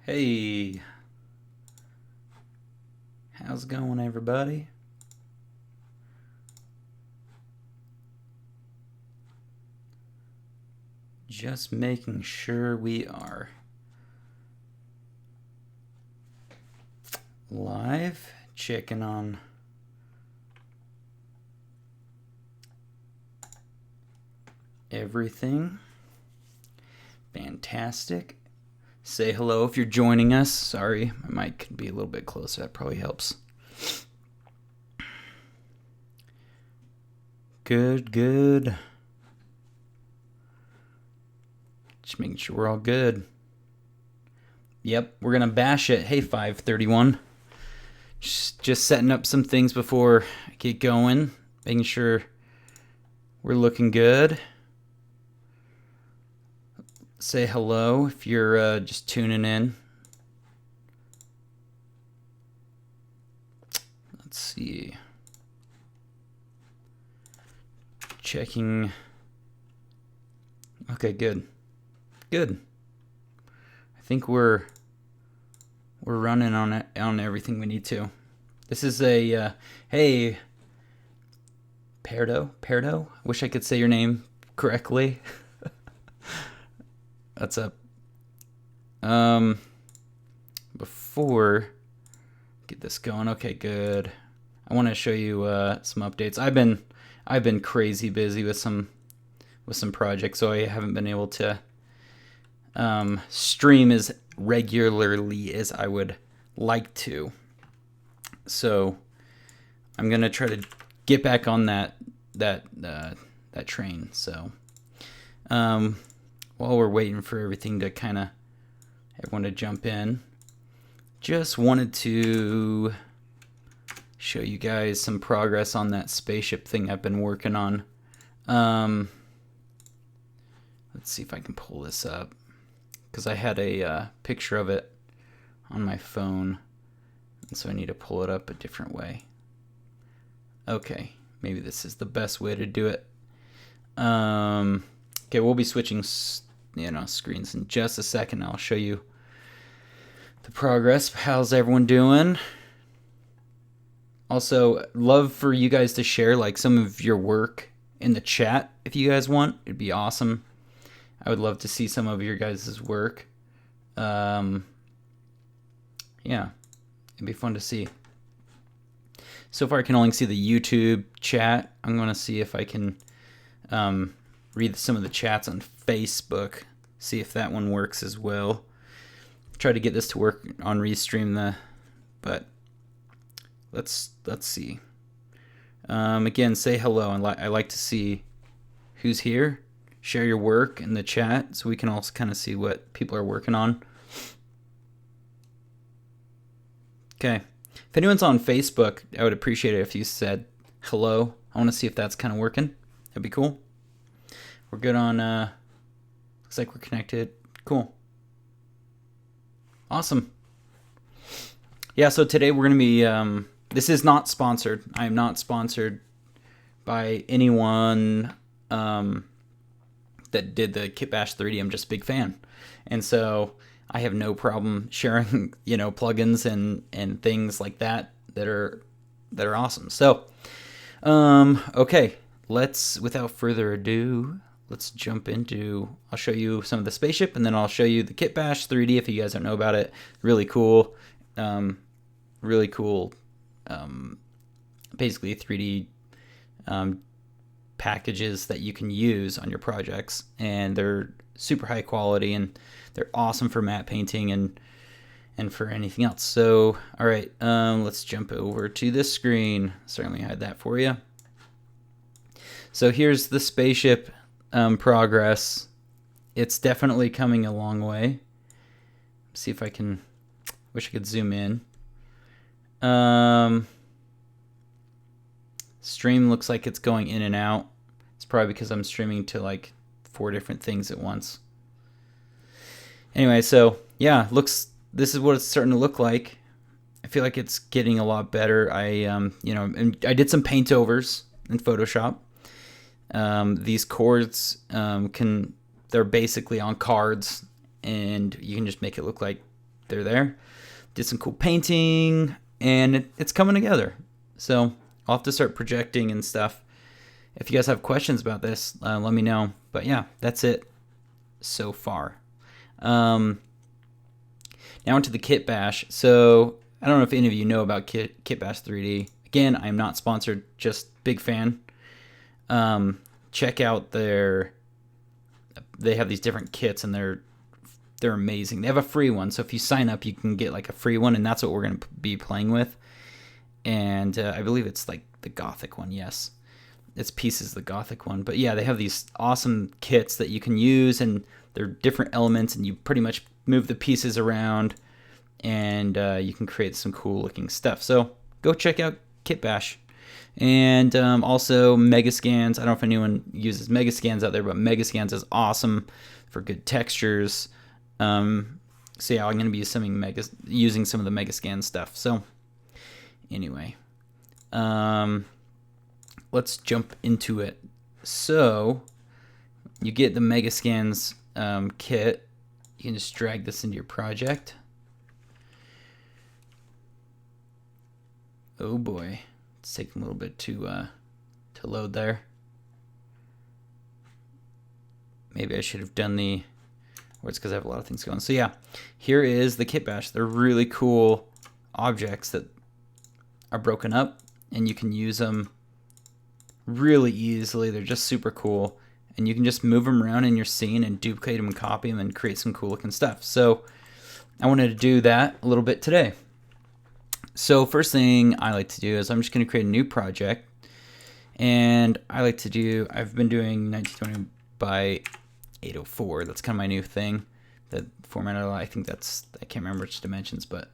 Hey, how's it going, everybody? Just making sure we are live, checking on everything. Fantastic. Say hello if you're joining us. Sorry, my mic could be a little bit closer. That probably helps. Good. Just making sure we're all good. Yep, we're gonna bash it. Hey, 531. Just setting up some things before I get going. Making sure we're looking good. Say hello if you're just tuning in. Let's see. Checking. Okay, good. I think we're running on everything we need to. This is a hey, Perdo. I wish I could say your name correctly. What's up? Before get this going, okay, good. I want to show you some updates. I've been crazy busy with some projects, so I haven't been able to stream as regularly as I would like to. So I'm gonna try to get back on that train. So while we're waiting for everything to everyone to jump in, just wanted to show you guys some progress on that spaceship thing I've been working on. Let's see if I can pull this up, because I had a picture of it on my phone, and so I need to pull it up a different way. Okay, maybe this is the best way to do it. Okay, we'll be switching screens in just a second. I'll show you the progress. How's everyone doing? Also, love for you guys to share like some of your work in the chat if you guys want. It'd be awesome. I would love to see some of your guys' work. Yeah, it'd be fun to see. So far I can only see the YouTube chat. I'm going to see if I can read some of the chats on Facebook, see if that one works as well. Try to get this to work on Restream, but let's see. Again, say hello. I like to see who's here. Share your work in the chat so we can also kind of see what people are working on. Okay. If anyone's on Facebook, I would appreciate it if you said hello. I want to see if that's kind of working. That'd be cool. We're good on, looks like we're connected. Cool. Awesome. Yeah, so today we're going to be, this is not sponsored. I am not sponsored by anyone that did the Kitbash 3D. I'm just a big fan. And so I have no problem sharing, plugins and things like that are awesome. So, okay, without further ado, let's jump into, I'll show you some of the spaceship, and then I'll show you the Kitbash 3D if you guys don't know about it. Really cool. Basically 3D packages that you can use on your projects, and they're super high quality, and they're awesome for matte painting and for anything else. So, all right, let's jump over to this screen. Sorry, let me hide that for you. So here's the spaceship progress. It's definitely coming a long way. See if I can, wish I could zoom in. Stream looks like it's going in and out. It's probably because I'm streaming to like 4 different things at once. Anyway, so yeah, this is what it's starting to look like. I feel like it's getting a lot better. And I did some paint overs in Photoshop. These chords they're basically on cards, and you can just make it look like they're there. Did some cool painting, and it's coming together. So I'll have to start projecting and stuff. If you guys have questions about this, let me know. But yeah, that's it so far. Now into the Kitbash. So I don't know if any of you know about Kitbash 3D. Again, I am not sponsored, just big fan. Check out they have these different kits, and they're amazing. They have a free one, so if you sign up, you can get like a free one, and that's what we're going to be playing with. And I believe it's like the Gothic one, yes. It's Pieces, the Gothic one. But yeah, they have these awesome kits that you can use, and they're different elements, and you pretty much move the pieces around, and you can create some cool looking stuff. So go check out Kitbash. And also Megascans. I don't know if anyone uses Megascans out there, but Megascans is awesome for good textures. So yeah, I'm going to be using some of the Megascan stuff. So anyway, let's jump into it. So you get the Megascans kit. You can just drag this into your project. Oh boy, it's taking a little bit to load there. Maybe I should have done or it's because I have a lot of things going. So yeah, here is the Kitbash. They're really cool objects that are broken up, and you can use them really easily. They're just super cool, and you can just move them around in your scene and duplicate them and copy them and create some cool looking stuff. So I wanted to do that a little bit today. So first thing I like to do is I'm just going to create a new project, and I've been doing 1920 by 804. That's kind of my new thing. The format, I think I can't remember which dimensions, but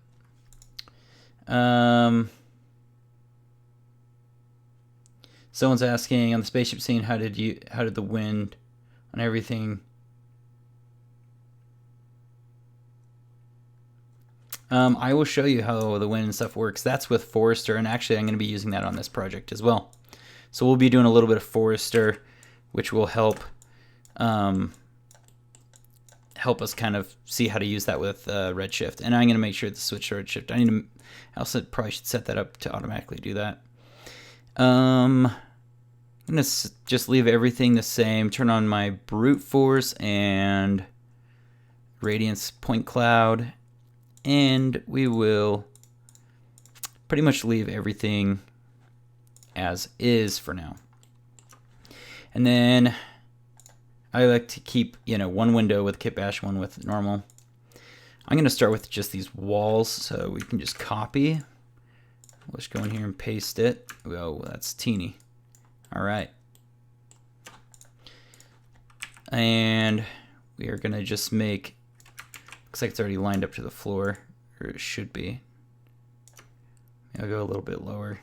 someone's asking on the spaceship scene, how did the wind on everything? I will show you how the wind and stuff works. That's with Forester, and actually I'm going to be using that on this project as well. So we'll be doing a little bit of Forester, which will help us kind of see how to use that with Redshift. And I'm going to make sure to switch to Redshift. I also probably should set that up to automatically do that. I'm going to just leave everything the same. Turn on my brute force and radiance point cloud. And we will pretty much leave everything as is for now. And then I like to keep, one window with Kitbash, one with normal. I'm going to start with just these walls, so we can just copy. We'll just go in here and paste it. Oh, that's teeny. All right. And we are going to just make, looks like it's already lined up to the floor, or it should be. I'll go a little bit lower.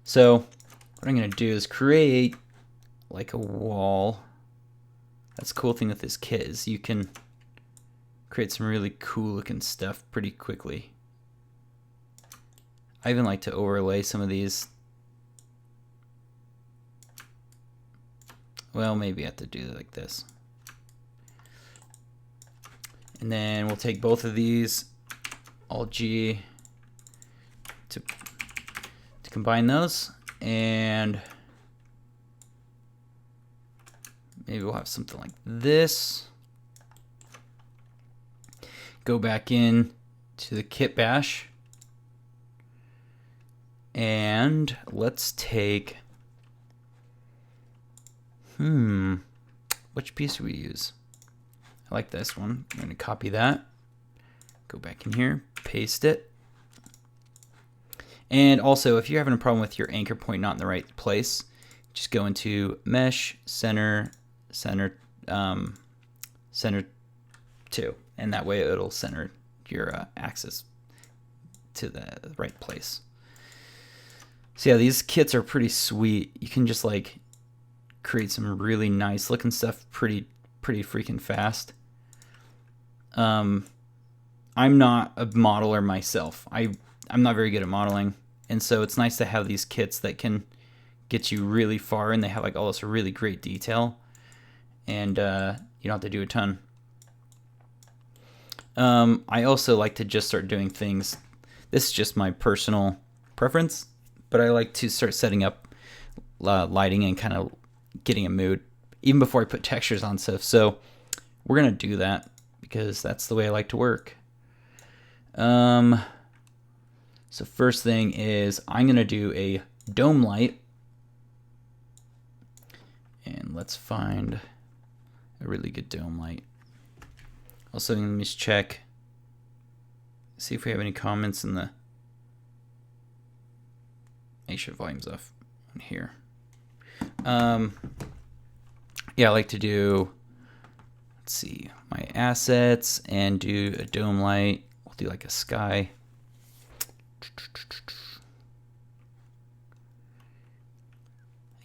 So what I'm going to do is create like a wall. That's the cool thing with this kit is you can create some really cool looking stuff pretty quickly. I even like to overlay some of these. Well, maybe I have to do it like this. And then we'll take both of these, Alt G to combine those, and maybe we'll have something like this. Go back in to the Kitbash, and let's take, which piece do we use? I like this one. I'm going to copy that. Go back in here, paste it. And also, if you're having a problem with your anchor point not in the right place, just go into Mesh, Center 2, and that way it'll center your axis to the right place. So yeah, these kits are pretty sweet. You can just like create some really nice looking stuff pretty freaking fast. I'm not a modeler myself. I'm not very good at modeling, and so it's nice to have these kits that can get you really far, and they have like all this really great detail, and you don't have to do a ton. I also like to just start doing things. This is just my personal preference, but I like to start setting up lighting and kind of getting a mood even before I put textures on stuff. So we're gonna do that because that's the way I like to work. So first thing is I'm gonna do a dome light, and let's find a really good dome light. Also, let me just check, see if we have any comments in the. Make sure volume's off on here. Yeah, I like to do, let's see, my assets and do a dome light. We'll do like a sky.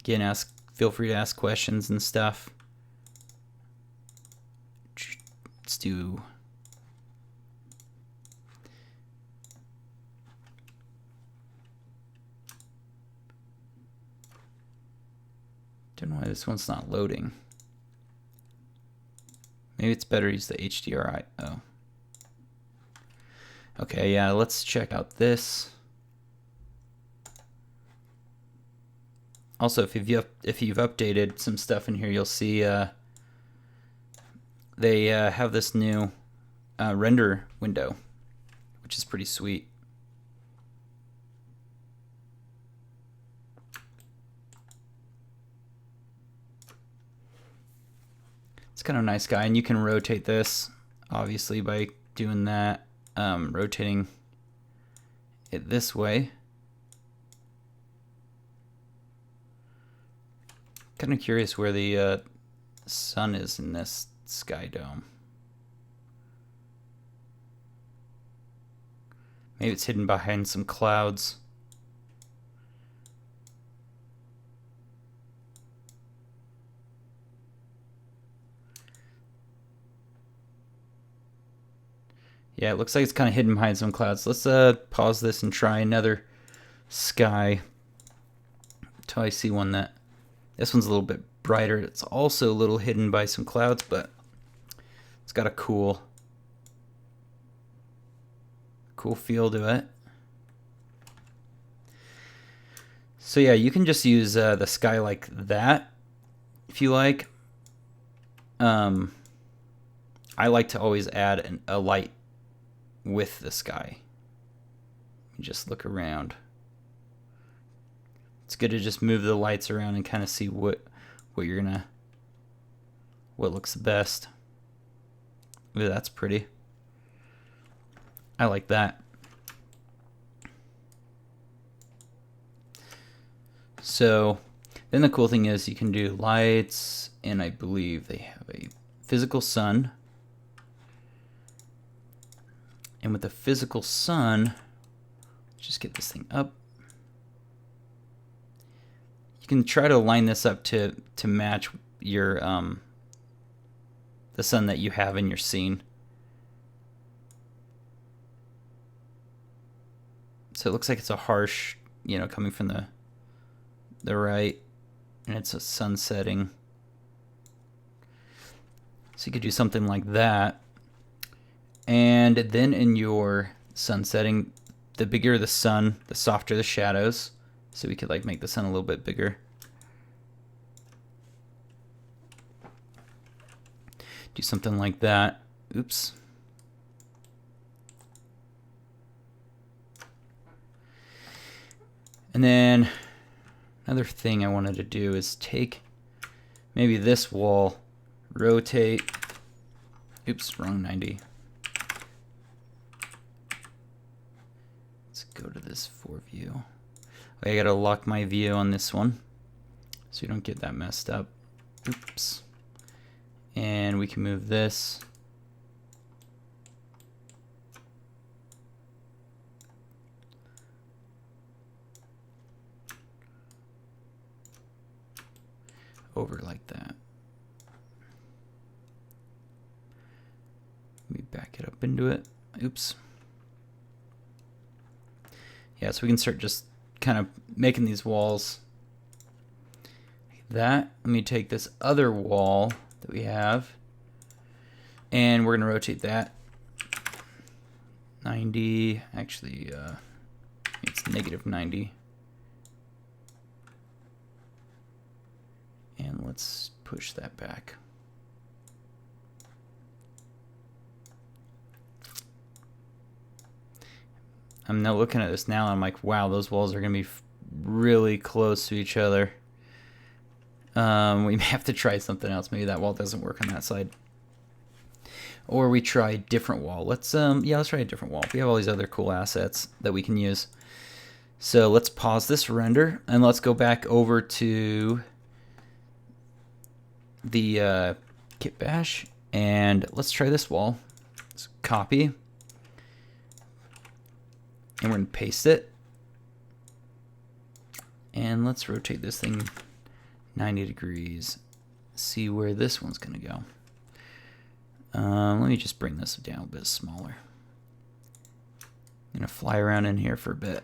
Again, feel free to ask questions and stuff. Let's do. Don't know why this one's not loading. Maybe it's better to use the HDRI. Oh. Okay, yeah, let's check out this. Also, if you've updated some stuff in here, you'll see they have this new render window, which is pretty sweet. It's kind of a nice guy, and you can rotate this, obviously, by doing that, rotating it this way. Kind of curious where the sun is in this sky dome. Maybe it's hidden behind some clouds. Yeah, it looks like it's kind of hidden behind some clouds. Let's pause this and try another sky until I see one that. This one's a little bit brighter. It's also a little hidden by some clouds, but it's got a cool feel to it. So yeah, you can just use the sky like that if you like. I like to always add a light with the sky. Just look around. It's good to just move the lights around and kind of see what looks the best. Ooh, that's pretty. I like that. So then the cool thing is you can do lights, and I believe they have a physical sun. And with the physical sun, just get this thing up. You can try to line this up to match your the sun that you have in your scene. So it looks like it's a harsh, coming from the right, and it's a sun setting. So you could do something like that. And then in your sun setting, the bigger the sun, the softer the shadows. So we could make the sun a little bit bigger. Do something like that. Oops. And then another thing I wanted to do is take maybe this wall, rotate. Oops, wrong 90. Let's go to this 4 view. I gotta lock my view on this one so you don't get that messed up. Oops. And we can move this. Over like that. Let me back it up into it. Oops. Yeah, so we can start just kind of making these walls like that. Let me take this other wall that we have, and we're going to rotate that 90. Actually, it's negative 90. And let's push that back. I'm now looking at this now, and I'm like, wow, those walls are going to be really close to each other. We may have to try something else. Maybe that wall doesn't work on that side. Or we try a different wall. Let's try a different wall. We have all these other cool assets that we can use. So let's pause this render, and let's go back over to the Kitbash, and let's try this wall. Let's copy. And we're going to paste it. And let's rotate this thing 90 degrees. See where this one's going to go. Let me just bring this down a bit smaller. I'm going to fly around in here for a bit.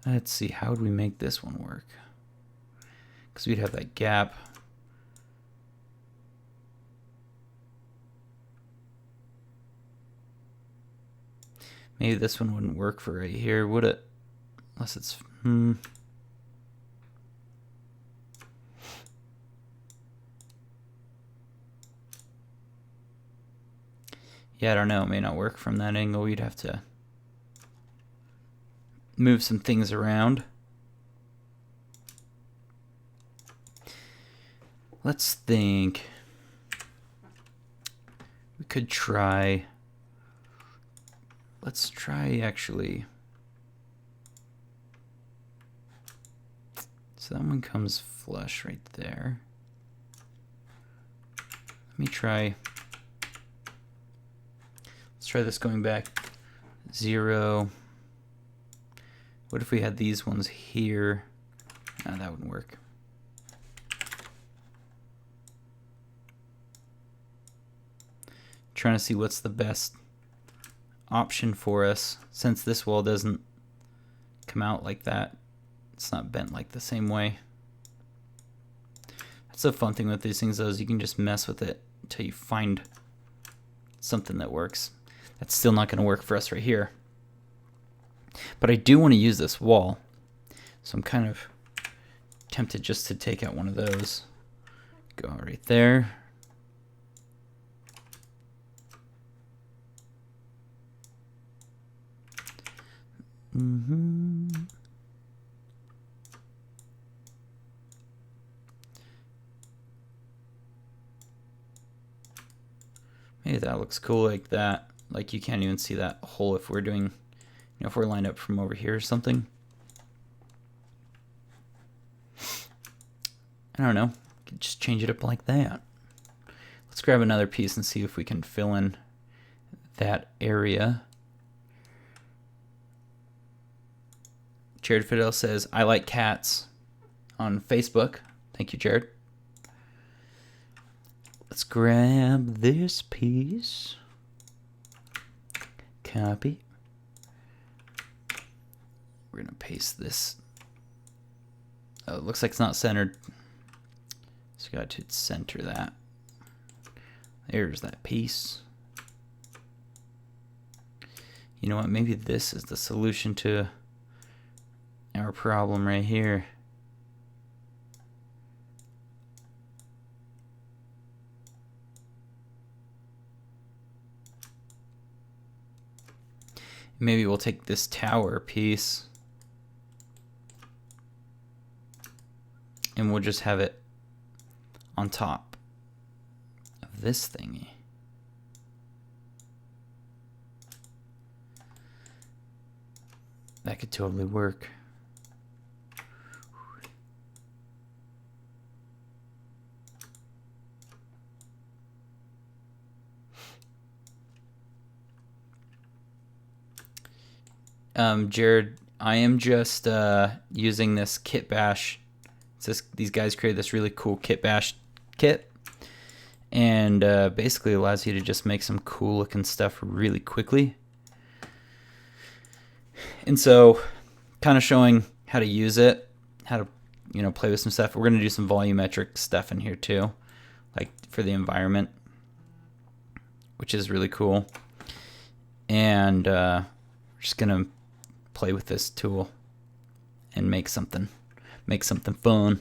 Let's see, how would we make this one work? Because we'd have that gap. Maybe this one wouldn't work for right here, would it? Unless it's... Yeah, I don't know. It may not work from that angle. We'd have to move some things around. Let's think. We could try... Let's try actually. So that one comes flush right there. Let me try. Let's try this going back 0. What if we had these ones here? No, that wouldn't work. Trying to see what's the best option for us, since this wall doesn't come out like that. It's not bent like the same way. That's the fun thing with these things, though, is you can just mess with it until you find something that works. That's still not going to work for us right here. But I do want to use this wall, so I'm kind of tempted just to take out one of those. Go right there. Maybe that looks cool like that. Like you can't even see that hole if we're doing, if we're lined up from over here or something. I don't know. Could just change it up like that. Let's grab another piece and see if we can fill in that area. Jared Fidel says, I like cats on Facebook. Thank you, Jared. Let's grab this piece. Copy. We're going to paste this. Oh, it looks like it's not centered. So we got to center that. There's that piece. You know what? Maybe this is the solution to our problem right here. Maybe we'll take this tower piece and we'll just have it on top of this thingy. That could totally work. Jared, I am just using this Kitbash. These guys created this really cool Kitbash kit, and basically allows you to just make some cool looking stuff really quickly. And so, kind of showing how to use it, how to you know, play with some stuff. We're going to do some volumetric stuff in here too, like for the environment, which is really cool. And we're just going to play with this tool and make something fun.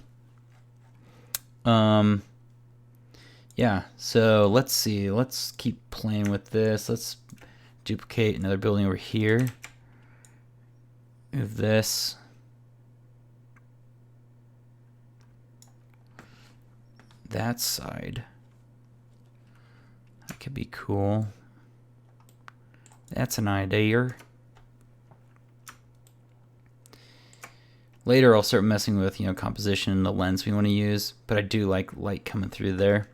Yeah, so let's see. Let's keep playing with this. Let's duplicate another building over here. Move this. That side. That could be cool. That's an idea. Later I'll start messing with, you know, composition and the lens we want to use, but I do like light coming through there.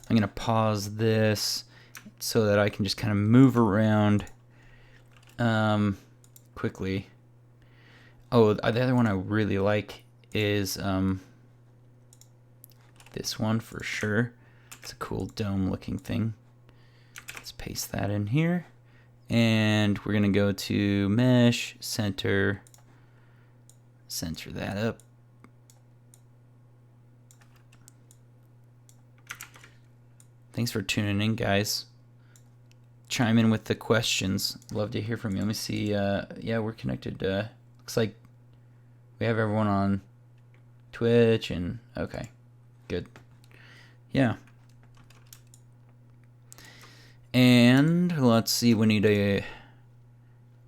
I'm going to pause this so that I can just kind of move around quickly. Oh, the other one I really like is this one for sure. It's a cool dome looking thing. Let's paste that in here. And we're going to go to mesh, center that up. Thanks for tuning in, guys. Chime in with the questions. Love to hear from you. Let me see. Yeah, we're connected. Looks like we have everyone on Twitch and okay, good. Yeah. And let's see. We need to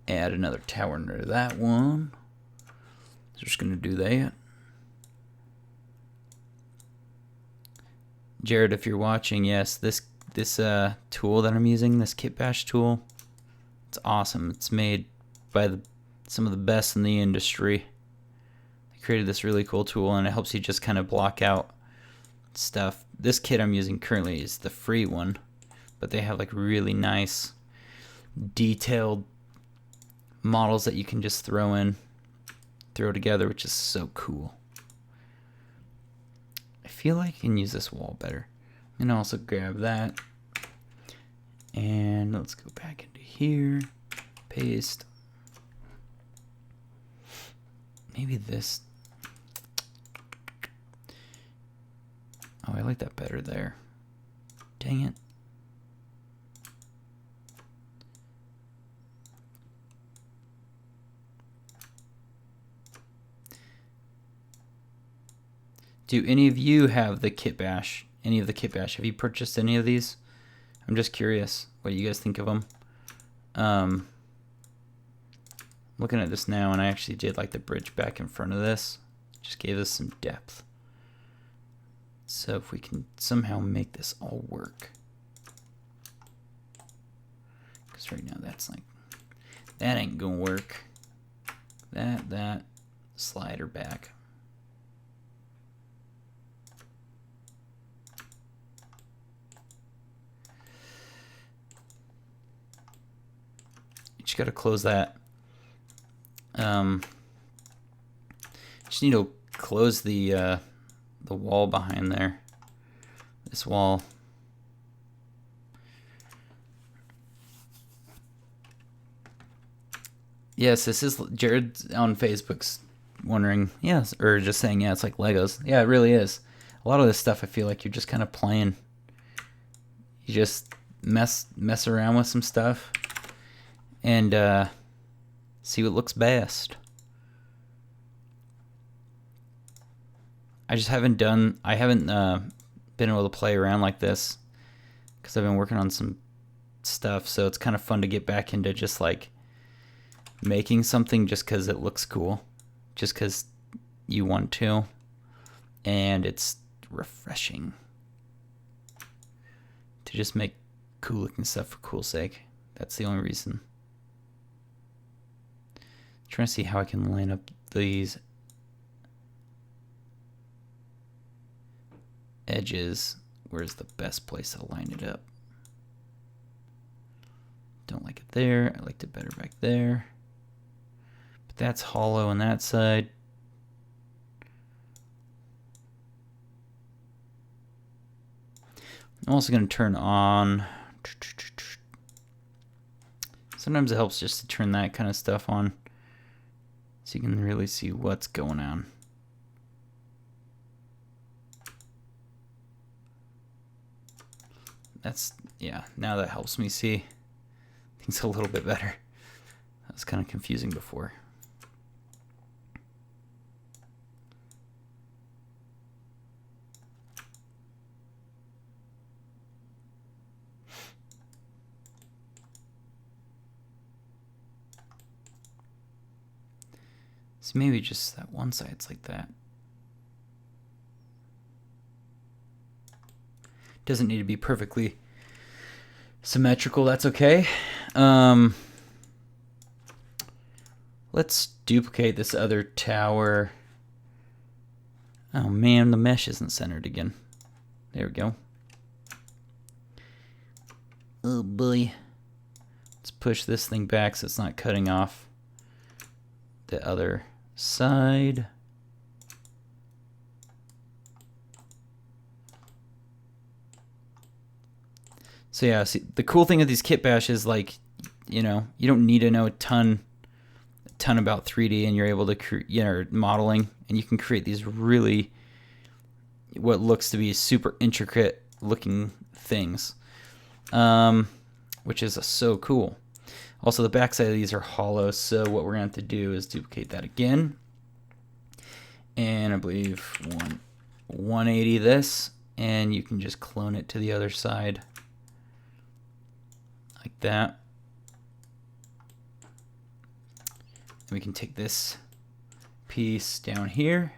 add another tower into that one. Just gonna do that. Jared, if you're watching, yes, this tool that I'm using, this Kitbash tool, it's awesome. It's made by some of the best in the industry. They created this really cool tool, and it helps you just kind of block out stuff. This kit I'm using currently is the free one, but they have like really nice, detailed models that you can just throw together, which is so cool. I feel like I can use this wall better. And also grab that. And let's go back into here. Paste. Maybe this. Oh, I like that better there. Dang it. Do any of you have the Kitbash? Any of the Kitbash? Have you purchased any of these? I'm just curious what you guys think of them. Looking at this now, and I actually did like the bridge back in front of this. Just gave us some depth. So if we can somehow make this all work. Because right now that's like, that ain't gonna work. That, slider back. Just got to close that. Just need to close the wall behind there. This wall. Yes, this is Jared on Facebook's wondering. Yes, or just saying, yeah, it's like Legos. Yeah, it really is. A lot of this stuff, I feel like you're just kind of playing. You just mess around with some stuff. And see what looks best. I haven't been able to play around like this because I've been working on some stuff, so it's kind of fun to get back into just like making something just because it looks cool, just because you want to, and it's refreshing to just make cool looking stuff for cool sake. That's the only reason. Trying to see how I can line up these edges. Where's the best place to line it up? Don't like it there. I liked it better back there. But that's hollow on that side. I'm also going to turn on. Sometimes it helps just to turn that kind of stuff on, so you can really see what's going on. That's, yeah, now that helps me see things a little bit better. That was kind of confusing before. So maybe just that one side's like that. Doesn't need to be perfectly symmetrical, that's okay. Let's duplicate this other tower. Oh man, the mesh isn't centered again. There we go. Oh boy. Let's push this thing back so it's not cutting off the other side. So yeah, see, the cool thing of these Kitbash is, like, you know, you don't need to know a ton about 3D, and you're able to modeling, and you can create these really what looks to be super intricate looking things, which is so cool. Also, the backside of these are hollow, so what we're going to have to do is duplicate that again, and I believe 180 this, and you can just clone it to the other side like that. And we can take this piece down here,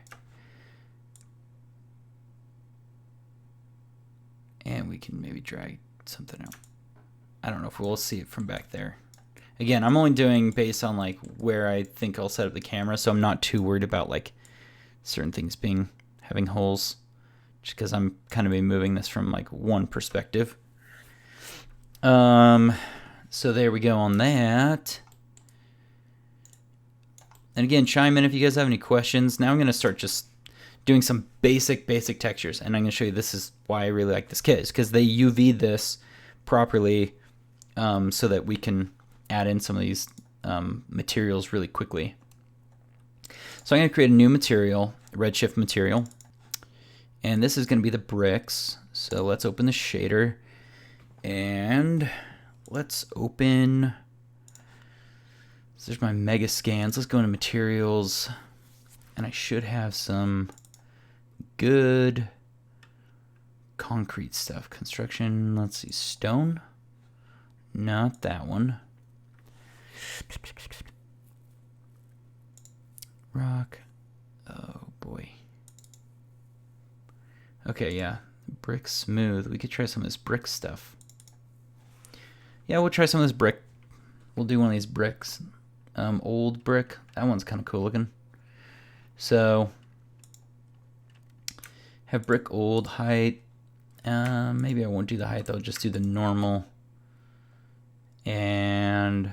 and we can maybe drag something out. I don't know if we'll see it from back there. Again, I'm only doing based on like where I think I'll set up the camera, so I'm not too worried about like certain things having holes, just because I'm kind of moving this from like one perspective. So there we go on that. And again, chime in if you guys have any questions. Now I'm going to start just doing some basic textures, and I'm going to show you this is why I really like this kit, is because they UV this properly, so that we can add in some of these materials really quickly. So I'm going to create a new material, Redshift material, and this is going to be the bricks. So let's open the shader, and let's open, so there's my mega scans. Let's go into materials, and I should have some good concrete stuff. Construction, let's see, stone, not that one. Rock, oh boy. Okay, yeah, brick smooth. We could try some of this brick stuff. Yeah, we'll try some of this brick. We'll do one of these bricks. Old brick, that one's kind of cool looking. So, have brick old height. Maybe I won't do the height, I'll just do the normal. And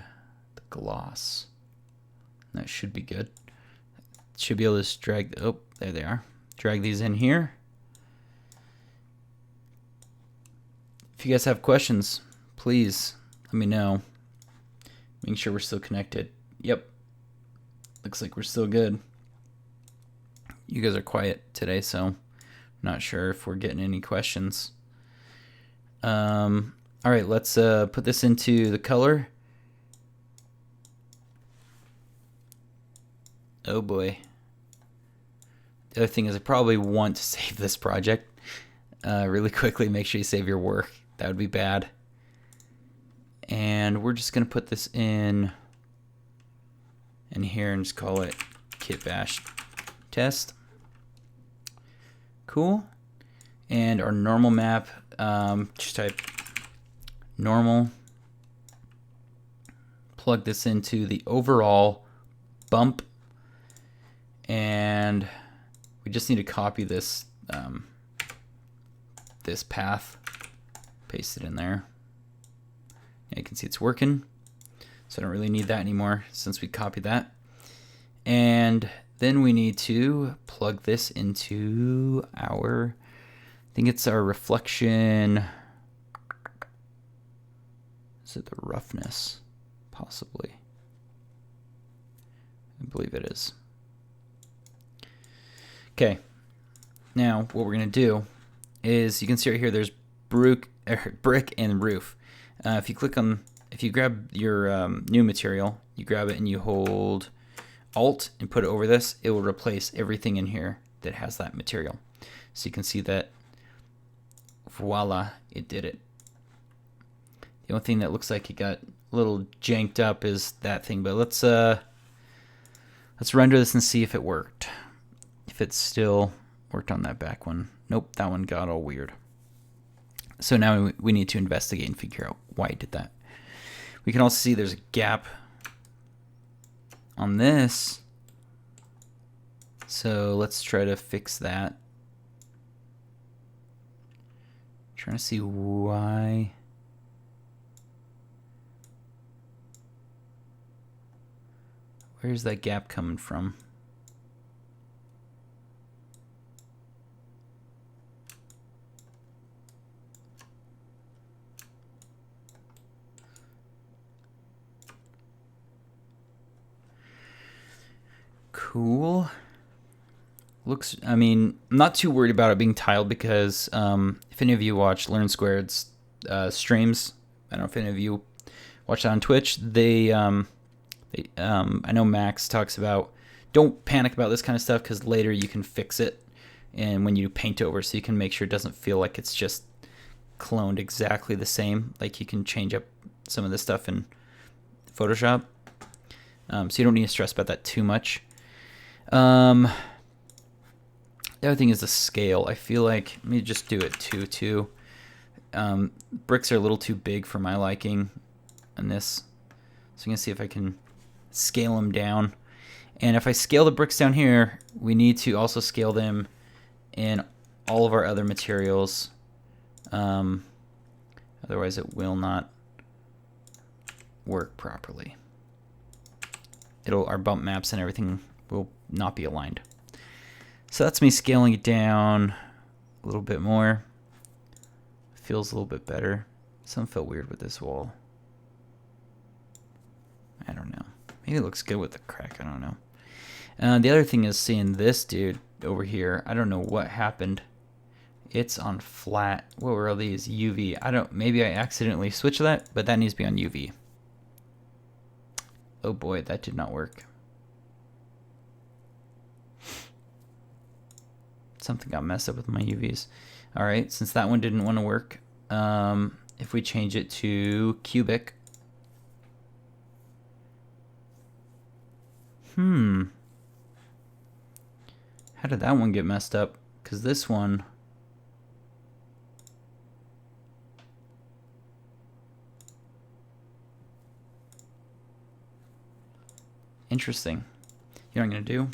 the gloss. That should be good. Should be able to just drag, oh, there they are. Drag these in here. If you guys have questions, please let me know. Making sure we're still connected. Yep. Looks like we're still good. You guys are quiet today, so I'm not sure if we're getting any questions. All right, let's put this into the color. Oh boy. The other thing is I probably want to save this project really quickly. Make sure you save your work. That would be bad. And we're just going to put this in here and just call it Kitbash test. Cool. And our normal map, just type normal. Plug this into the overall bump. And we just need to copy this this path, paste it in there. Yeah, you can see it's working, so I don't really need that anymore since we copied that. And then we need to plug this into our, I think it's our reflection. Is it the roughness? Possibly. I believe it is. Okay, now what we're going to do is, you can see right here there's brick and roof. If you click on, if you grab your new material, you grab it and you hold Alt and put it over this, it will replace everything in here that has that material. So you can see that, voila, it did it. The only thing that looks like it got a little janked up is that thing, but let's render this and see if it worked. If it still worked on that back one. Nope, that one got all weird. So now we need to investigate and figure out why it did that. We can also see there's a gap on this. So let's try to fix that. Trying to see why. Where's that gap coming from? Cool. Looks, I mean, I'm not too worried about it being tiled because if any of you watch Learn Squared's streams, I don't know if any of you watch that on Twitch, I know Max talks about, don't panic about this kind of stuff because later you can fix it and when you paint over, so you can make sure it doesn't feel like it's just cloned exactly the same. Like you can change up some of this stuff in Photoshop. So you don't need to stress about that too much. The other thing is the scale. I feel like, let me just do it 2:2. Bricks are a little too big for my liking on this. So I'm going to see if I can scale them down. And if I scale the bricks down here, we need to also scale them in all of our other materials. Otherwise it will not work properly. Our bump maps and everything will not be aligned. So that's me scaling it down a little bit more. Feels a little bit better. Something felt weird with this wall. I don't know. Maybe it looks good with the crack. I don't know. The other thing is seeing this dude over here. I don't know what happened. It's on flat. What were all these? UV. Maybe I accidentally switched that, but that needs to be on UV. Oh boy, that did not work. Something got messed up with my UVs. All right, since that one didn't want to work, if we change it to cubic. How did that one get messed up? Because this one... Interesting. You know what I'm going to do?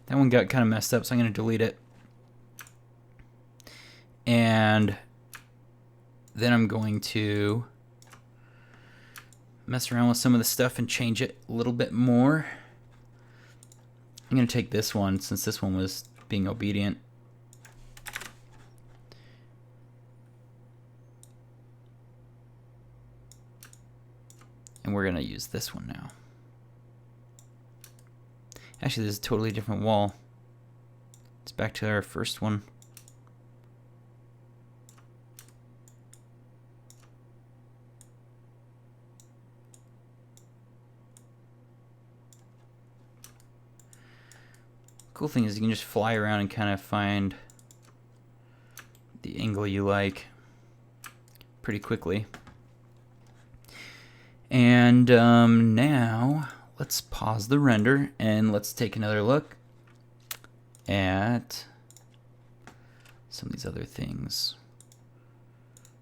That one got kind of messed up, so I'm going to delete it. And then I'm going to mess around with some of the stuff and change it a little bit more. I'm going to take this one, since this one was being obedient. And we're going to use this one now. Actually, this is a totally different wall. It's back to our first one. Cool thing is you can just fly around and kind of find the angle you like pretty quickly. And now let's pause the render and let's take another look at some of these other things.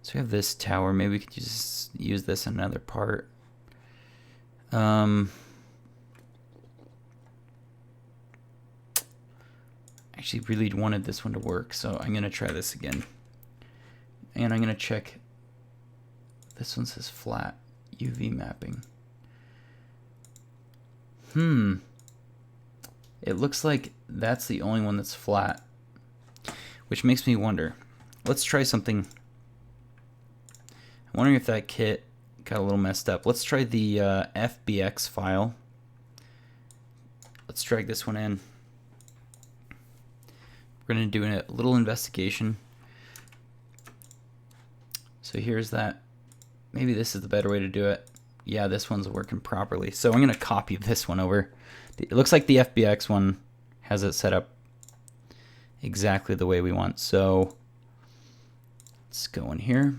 So we have this tower. Maybe we could just use this in another part. Actually really wanted this one to work, so I'm gonna try this again. And I'm gonna check. This one says flat UV mapping. It looks like that's the only one that's flat, which makes me wonder. Let's try something. I'm wondering if that kit got a little messed up. Let's try the FBX file. Let's drag this one in. We're going to do a little investigation. So here's that. Maybe this is the better way to do it. Yeah, this one's working properly. So I'm gonna copy this one over. It looks like the FBX one has it set up exactly the way we want. So let's go in here,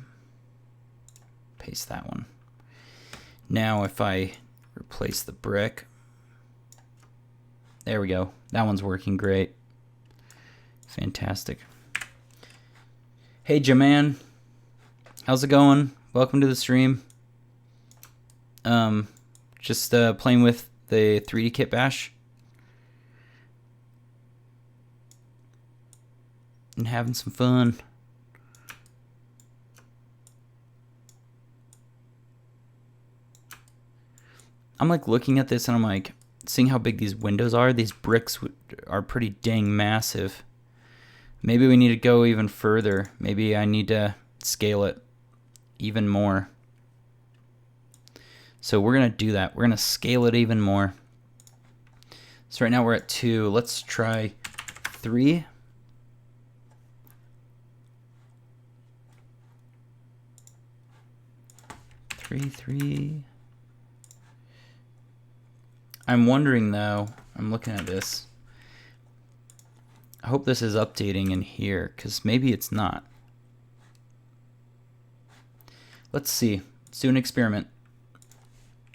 paste that one. Now if I replace the brick, there we go. That one's working great. Fantastic. Hey Jaman, how's it going? Welcome to the stream. Just playing with the 3D Kitbash and having some fun. I'm like looking at this and I'm like seeing how big these windows are. These bricks are pretty dang massive. Maybe we need to go even further. Maybe I need to scale it even more. So we're gonna do that. We're gonna scale it even more. So right now we're at 2. Let's try 3. Three. I'm wondering though, I'm looking at this. I hope this is updating in here, because maybe it's not. Let's see. Let's do an experiment.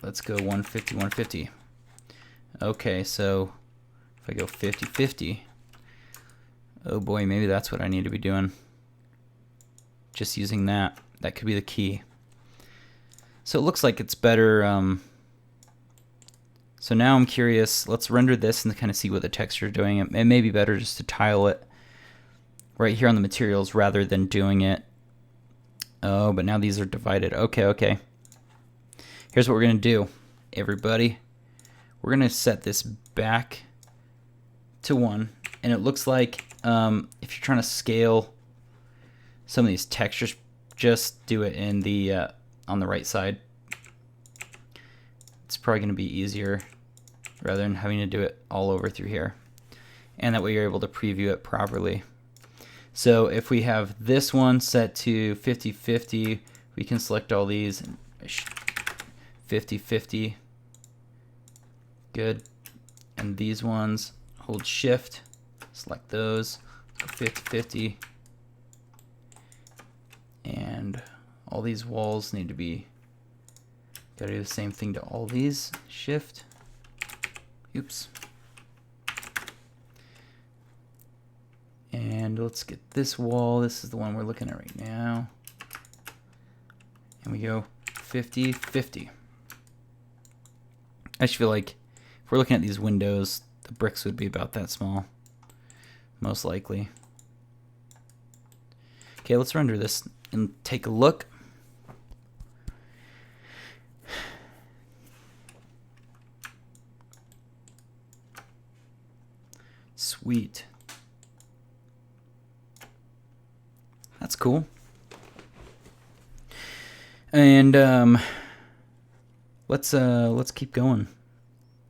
Let's go 150, 150. Okay, so if I go 50, 50. Oh boy, maybe that's what I need to be doing. Just using that. That could be the key. So it looks like it's better. So now I'm curious. Let's render this and kind of see what the texture is doing. It may be better just to tile it right here on the materials rather than doing it. Oh, but now these are divided. Okay. Here's what we're going to do, everybody. We're going to set this back to 1. And it looks like if you're trying to scale some of these textures, just do it in the on the right side. It's probably going to be easier rather than having to do it all over through here. And that way you're able to preview it properly. So if we have this one set to 50-50, we can select all these. 50-50. Good. And these ones, hold shift, select those, 50-50. And all these walls need to be, gotta do the same thing to all these. Shift. Oops. And let's get this wall. This is the one we're looking at right now. And we go 50-50. I just feel like if we're looking at these windows, the bricks would be about that small, most likely. Okay, let's render this and take a look. Sweet. That's cool. And let's keep going.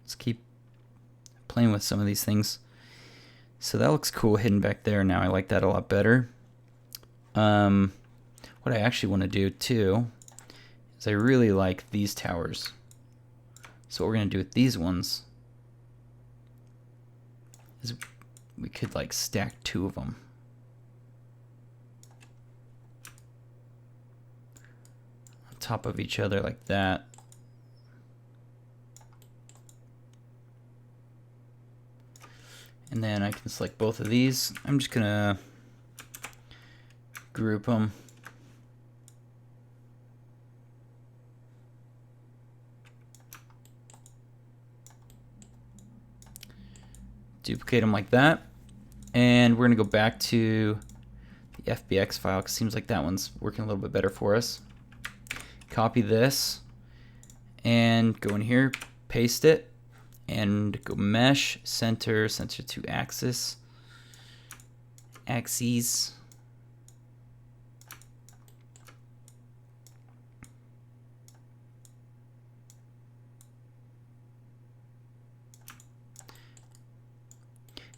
Let's keep playing with some of these things. So that looks cool hidden back there now. I like that a lot better. What I actually want to do too is I really like these towers. So what we're going to do with these ones is we could like stack 2 of them. On top of each other like that. And then I can select both of these. I'm just going to group them. Duplicate them like that. And we're going to go back to the FBX file because it seems like that one's working a little bit better for us. Copy this and go in here, paste it, and go mesh, center to axis, axes.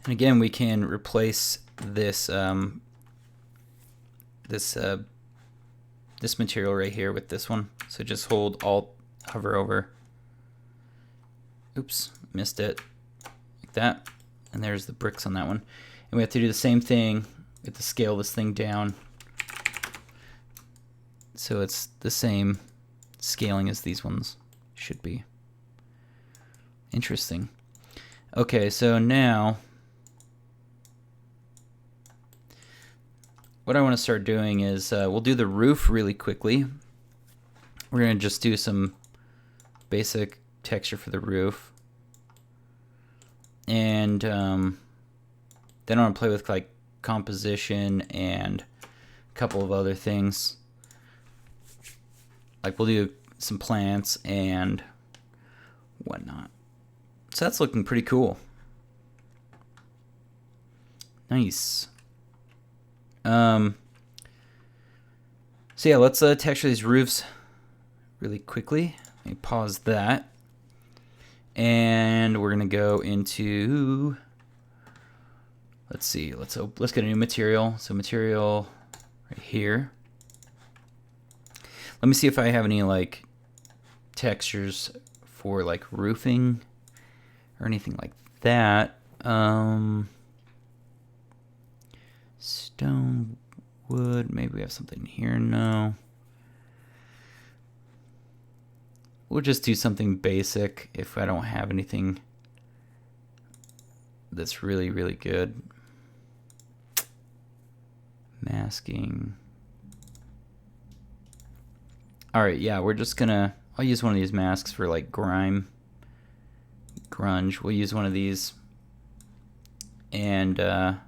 And again, we can replace this this this material right here with this one. So just hold Alt, hover over. Oops, missed it. Like that. And there's the bricks on that one. And we have to do the same thing. We have to scale this thing down so it's the same scaling as these ones should be. Interesting. Okay, so now what I want to start doing is we'll do the roof really quickly. We're going to just do some basic texture for the roof. And then I want to play with like composition and a couple of other things. Like we'll do some plants and whatnot. So that's looking pretty cool. Nice. So yeah, let's texture these roofs really quickly. Let me pause that. And we're gonna go into, let's see, let's get a new material. So material right here. Let me see if I have any like textures for like roofing or anything like that. Stone, wood, maybe we have something here. No. We'll just do something basic if I don't have anything that's really, really good. Masking. Alright, yeah, we're just gonna, I'll use one of these masks for like grunge. We'll use one of these. And what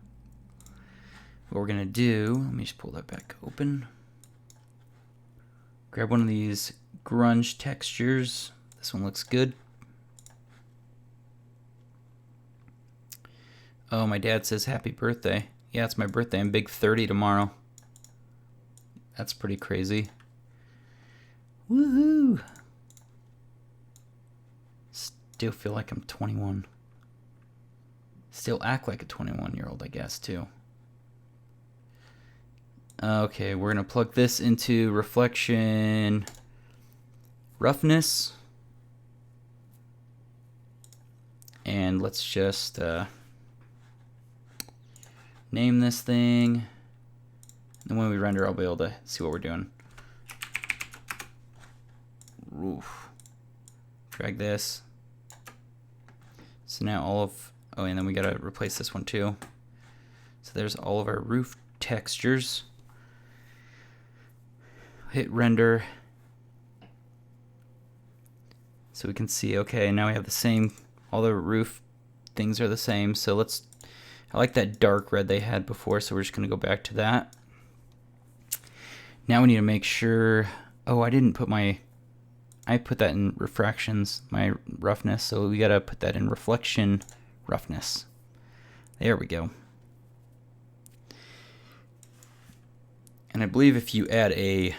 we're gonna do, let me just pull that back open. Grab one of these grunge textures. This one looks good. Oh, my dad says happy birthday. Yeah, it's my birthday. I'm big 30 tomorrow. That's pretty crazy. Woohoo! Still feel like I'm 21. Still act like a 21-year-old, I guess, too. Okay, we're going to plug this into reflection roughness. And let's just name this thing. And when we render, I'll be able to see what we're doing. Oof. Drag this. So now all of, oh, and then we gotta replace this one too. So there's all of our roof textures. Hit render. So we can see, okay, now we have the same, all the roof things are the same. So let's, I like that dark red they had before, so we're just gonna go back to that. Now we need to make sure, oh, I didn't put my, I put that in refractions, my roughness, so we gotta put that in reflection roughness. There we go. And I believe if you add a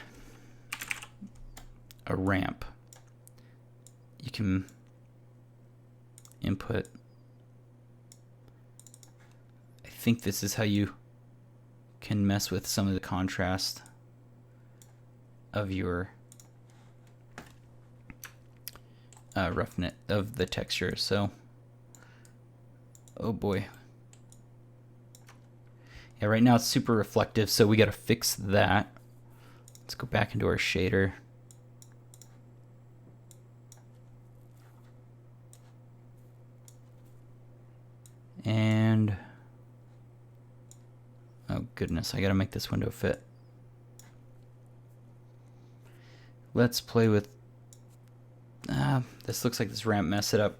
ramp, you can input, I think this is how you can mess with some of the contrast of your roughness of the texture. So, oh boy. Yeah, right now it's super reflective, so we gotta fix that. Let's go back into our shader. And, oh goodness, I gotta make this window fit. Let's play with, this looks like this ramp messed it up.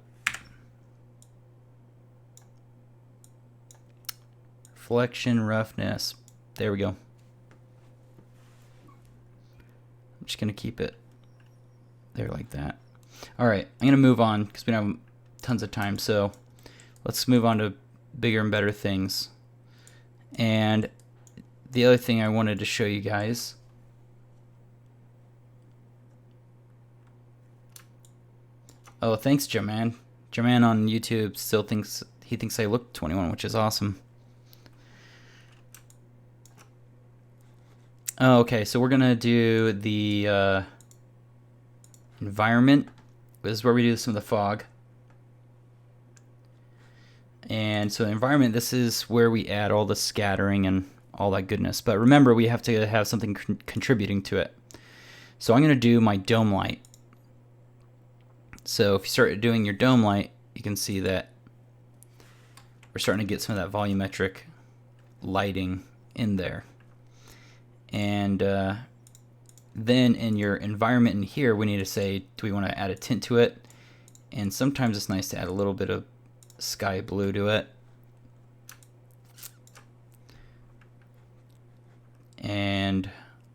Reflection roughness. There we go. I'm just gonna keep it there like that. All right, I'm gonna move on because we don't have tons of time. So let's move on to bigger and better things. And the other thing I wanted to show you guys. Oh, thanks, Jaman. Jaman on YouTube still thinks I look 21, which is awesome. Oh, okay, so we're gonna do the environment. This is where we do some of the fog. And so environment, this is where we add all the scattering and all that goodness. But remember, we have to have something contributing to it. So I'm going to do my dome light. So if you start doing your dome light, you can see that we're starting to get some of that volumetric lighting in there. And then in your environment in here, we need to say, do we want to add a tint to it? And sometimes it's nice to add a little bit of sky blue to it. And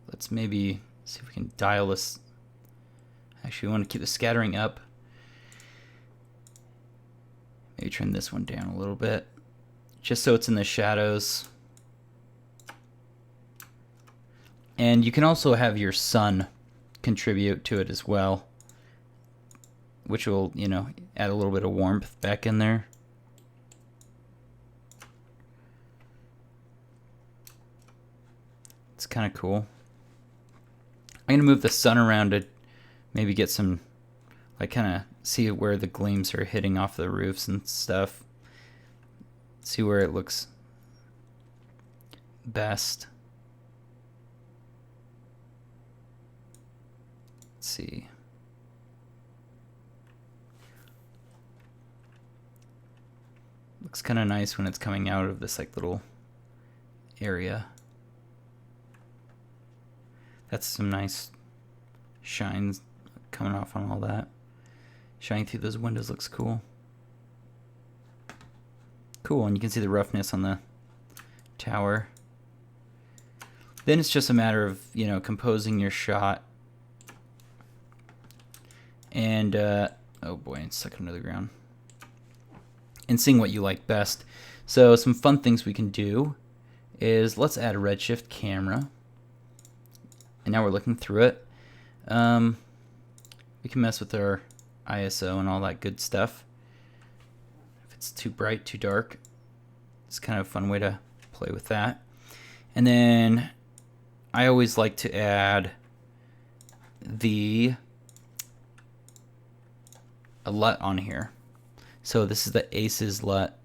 let's maybe see if we can dial this. Actually, we want to keep the scattering up. Maybe turn this one down a little bit, just so it's in the shadows. And you can also have your sun contribute to it as well, which will, you know, add a little bit of warmth back in there. It's kind of cool. I'm gonna move the sun around to maybe get some, like, kind of see where the gleams are hitting off the roofs and stuff. See where it looks best. Let's see. Looks kind of nice when it's coming out of this like little area. That's some nice shines coming off on all that. Shining through those windows looks cool. Cool, and you can see the roughness on the tower. Then it's just a matter of, you know, composing your shot. And, oh boy, it's stuck under the ground. And seeing what you like best. So some fun things we can do is let's add a Redshift camera. And now we're looking through it. We can mess with our ISO and all that good stuff. If it's too bright, too dark, it's kind of a fun way to play with that. And then I always like to add a LUT on here. So this is the Aces LUT.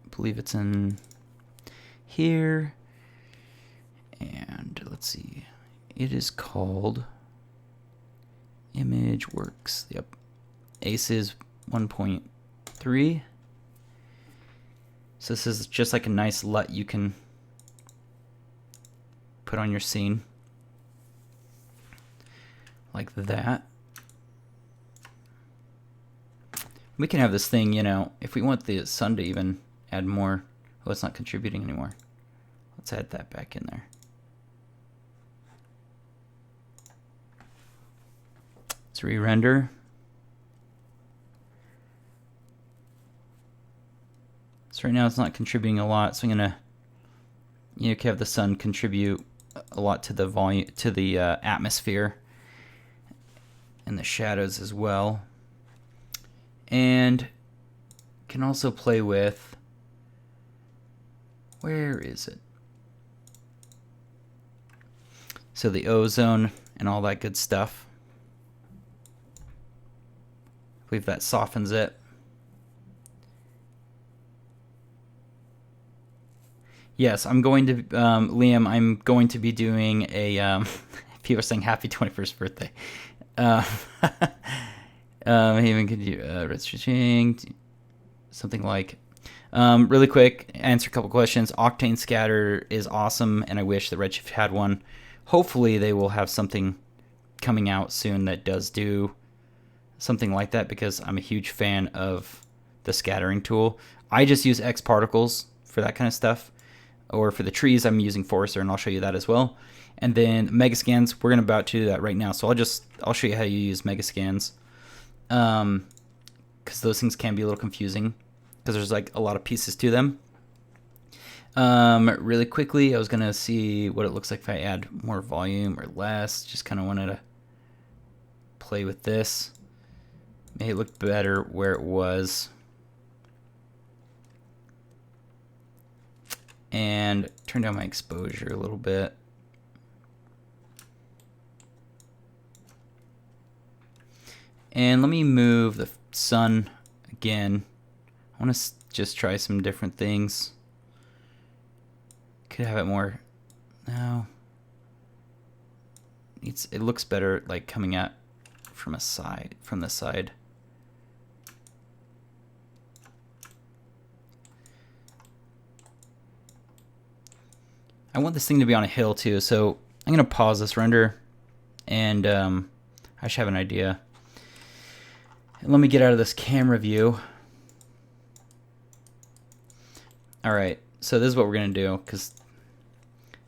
I believe it's in here. And let's see. It is called Image Works. Yep. Aces 1.3. So this is just like a nice LUT you can put on your scene. Like that. We can have this thing, you know, if we want the sun to even add more. Oh, it's not contributing anymore. Let's add that back in there. Let's re-render. So right now it's not contributing a lot, so I'm gonna, you know, have the sun contribute a lot to the volume, to the atmosphere and the shadows as well. And can also play with, where is it? So the ozone and all that good stuff. I believe that softens it. Yes, I'm going to, Liam, I'm going to be doing a, people are saying happy 21st birthday. Even could you Redshift something like really quick, answer a couple questions. Octane scatter is awesome, and I wish that Redshift had one. Hopefully they will have something coming out soon that does do something like that, because I'm a huge fan of the scattering tool. I just use X particles for that kind of stuff, or for the trees I'm using Forester, and I'll show you that as well. And then Megascans, we're about to do that right now, so I'll show you how you use Megascans. Because those things can be a little confusing because there's like a lot of pieces to them. Really quickly, I was gonna see what it looks like if I add more volume or less. Just kind of wanted to play with this. Made it look better where it was. And turn down my exposure a little bit. And let me move the sun again. I want to just try some different things. Could have it more. No. It looks better like coming at from the side. I want this thing to be on a hill too, so I'm gonna pause this render, and I should have an idea. And let me get out of this camera view. All right, so this is what we're gonna do, because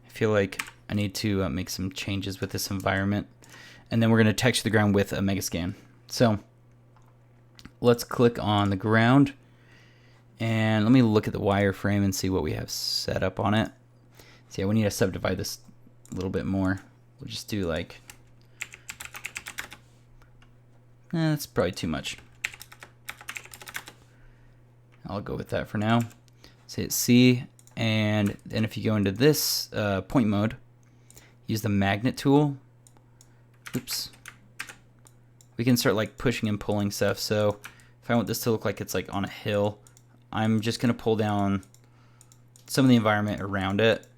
I feel like I need to make some changes with this environment, and then we're gonna texture the ground with a Megascan. So let's click on the ground, and let me look at the wireframe and see what we have set up on it. So yeah, we need to subdivide this a little bit more. We'll just do like, that's probably too much. I'll go with that for now. So hit C, and then if you go into this point mode, use the magnet tool. Oops. We can start like pushing and pulling stuff. So if I want this to look like it's like on a hill, I'm just gonna pull down some of the environment around it.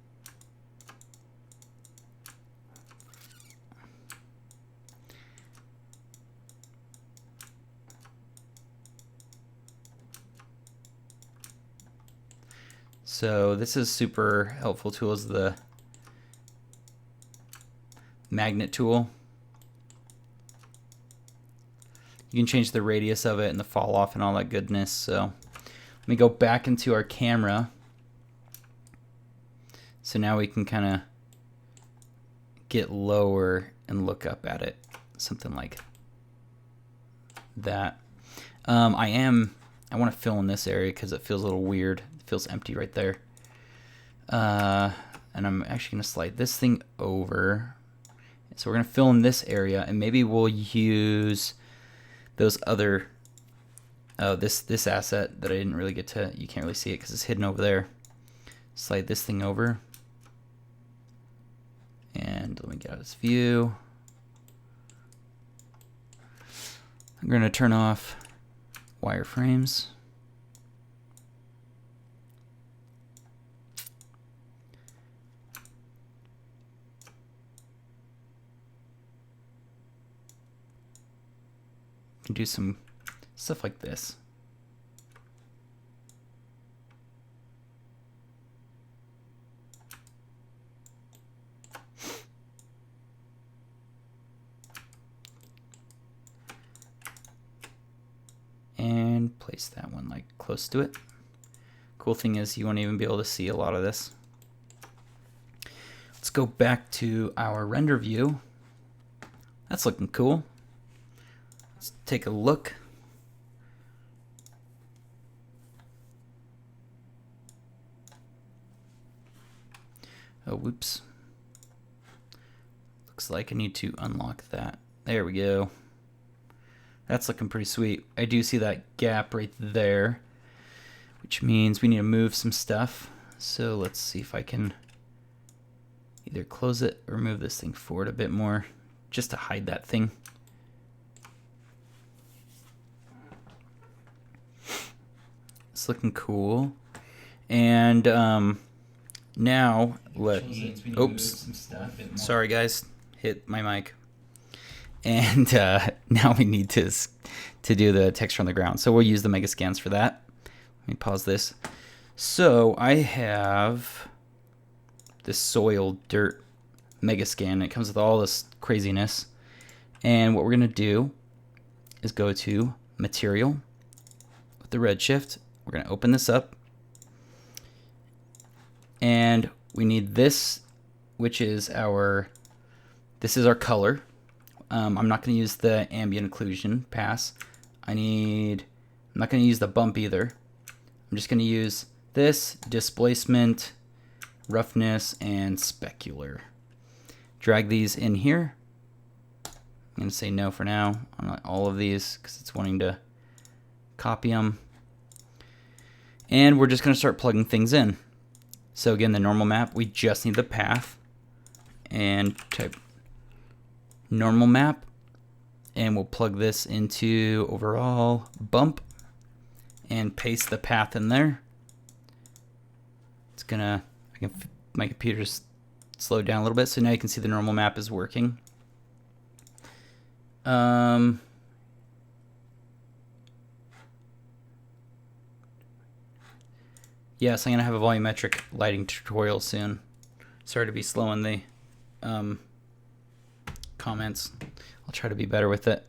So this is super helpful tool, is the magnet tool. You can change the radius of it and the fall off and all that goodness. So let me go back into our camera. So now we can kind of get lower and look up at it, something like that. I want to fill in this area because it feels a little weird. It feels empty right there. And I'm actually going to slide this thing over. So we're going to fill in this area, and maybe we'll use those other, this asset that I didn't really get to, you can't really see it because it's hidden over there. Slide this thing over. And let me get out of this view. I'm going to turn off wireframes. Can do some stuff like this. And place that one like close to it. Cool thing is you won't even be able to see a lot of this. Let's go back to our render view. That's looking cool. Let's take a look. Oh, whoops. Looks like I need to unlock that. There we go. That's looking pretty sweet. I do see that gap right there, which means we need to move some stuff. So let's see if I can either close it or move this thing forward a bit more just to hide that thing. It's looking cool. And now oops, sorry guys, hit my mic. And now we need to do the texture on the ground. So we'll use the Megascans for that. Let me pause this. So I have this soil dirt Megascan. It comes with all this craziness. And what we're gonna do is go to Material with the Redshift. We're gonna open this up. And we need this, which is our color. I'm not going to use the ambient occlusion pass. I'm not going to use the bump either. I'm just going to use this, displacement, roughness, and specular. Drag these in here. I'm going to say no for now on all of these because it's wanting to copy them. And we're just going to start plugging things in. So again, the normal map, we just need the path, and type normal map, and we'll plug this into overall bump and paste the path in there. It's gonna, my computer's slowed down a little bit, so now you can see the normal map is working. Yes, I'm gonna have a volumetric lighting tutorial soon. Sorry to be slow in the comments. I'll try to be better with it.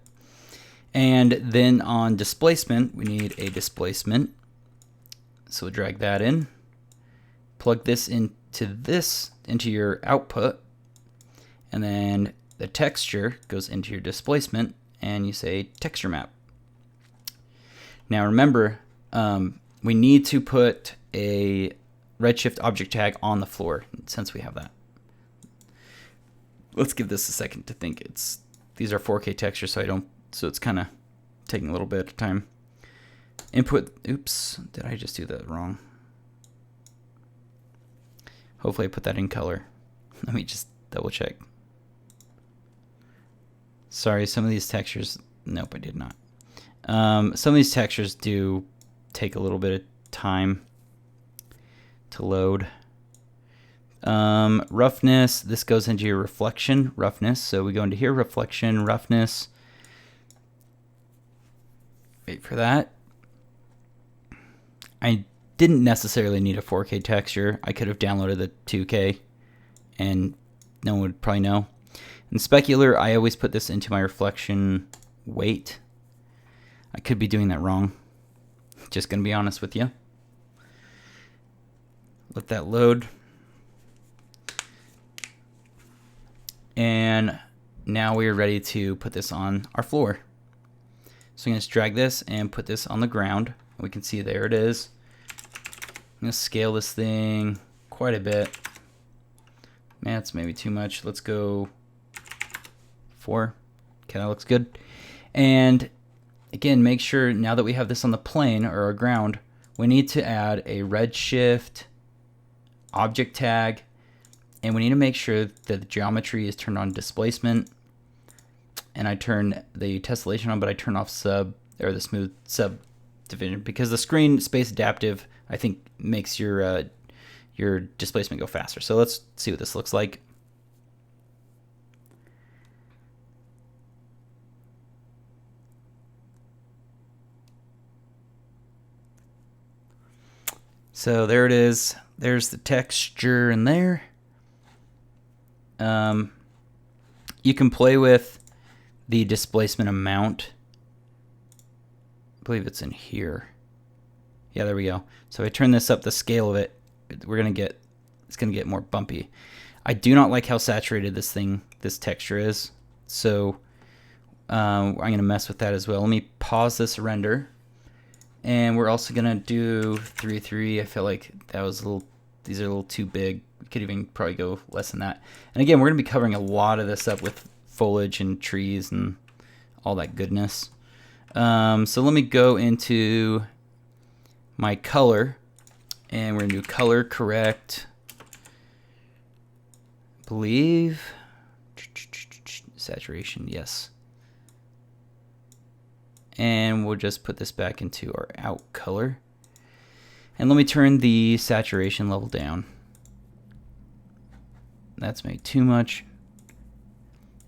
And then on displacement, we need a displacement. So we'll drag that in, plug this into your output, and then the texture goes into your displacement, and you say texture map. Now remember, we need to put a Redshift object tag on the floor since we have that. Let's give this a second to think. These are 4K textures, so it's kind of taking a little bit of time. Input, oops, did I just do that wrong? Hopefully I put that in color. Let me just double check. Sorry, some of these textures, nope, I did not. Some of these textures do take a little bit of time to load. Roughness, this goes into your reflection roughness. So we go into here, reflection, roughness. Wait for that. I didn't necessarily need a 4K texture. I could have downloaded the 2K and no one would probably know. In specular, I always put this into my reflection weight. I could be doing that wrong. Just gonna be honest with you. Let that load. And now we are ready to put this on our floor. So I'm going to just drag this and put this on the ground. We can see there it is. I'm going to scale this thing quite a bit. Man, that's maybe too much. Let's go 4. Okay, that looks good. And again, make sure now that we have this on the plane or our ground, we need to add a Redshift object tag, and we need to make sure that the geometry is turned on displacement, and I turn the tessellation on, but I turn off the smooth subdivision, because the screen space adaptive, I think, makes your displacement go faster. So let's see what this looks like. So there it is. There's the texture in there. You can play with the displacement amount. I believe it's in here. Yeah, there we go. So if I turn this up, the scale of it, it's gonna get more bumpy. I do not like how saturated this texture is. So I'm gonna mess with that as well. Let me pause this render. And we're also gonna do 3:3. I feel like that was these are a little too big. We could even probably go less than that. And again, we're gonna be covering a lot of this up with foliage and trees and all that goodness. So let me go into my color, and we're gonna do color correct. I believe saturation, yes. And we'll just put this back into our out color. And let me turn the saturation level down. That's maybe too much.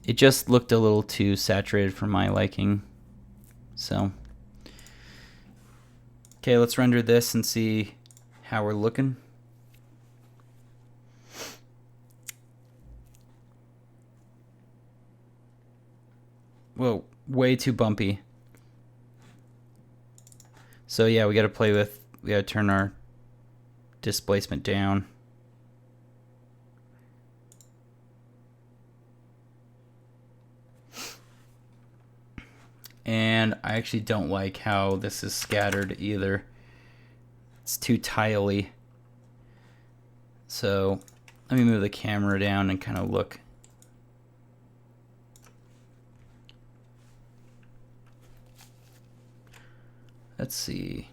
It just looked a little too saturated for my liking. So, okay, let's render this and see how we're looking. Whoa, way too bumpy. So yeah, we gotta turn our displacement down. And I actually don't like how this is scattered either. It's too tiley. So let me move the camera down and kind of look. Let's see.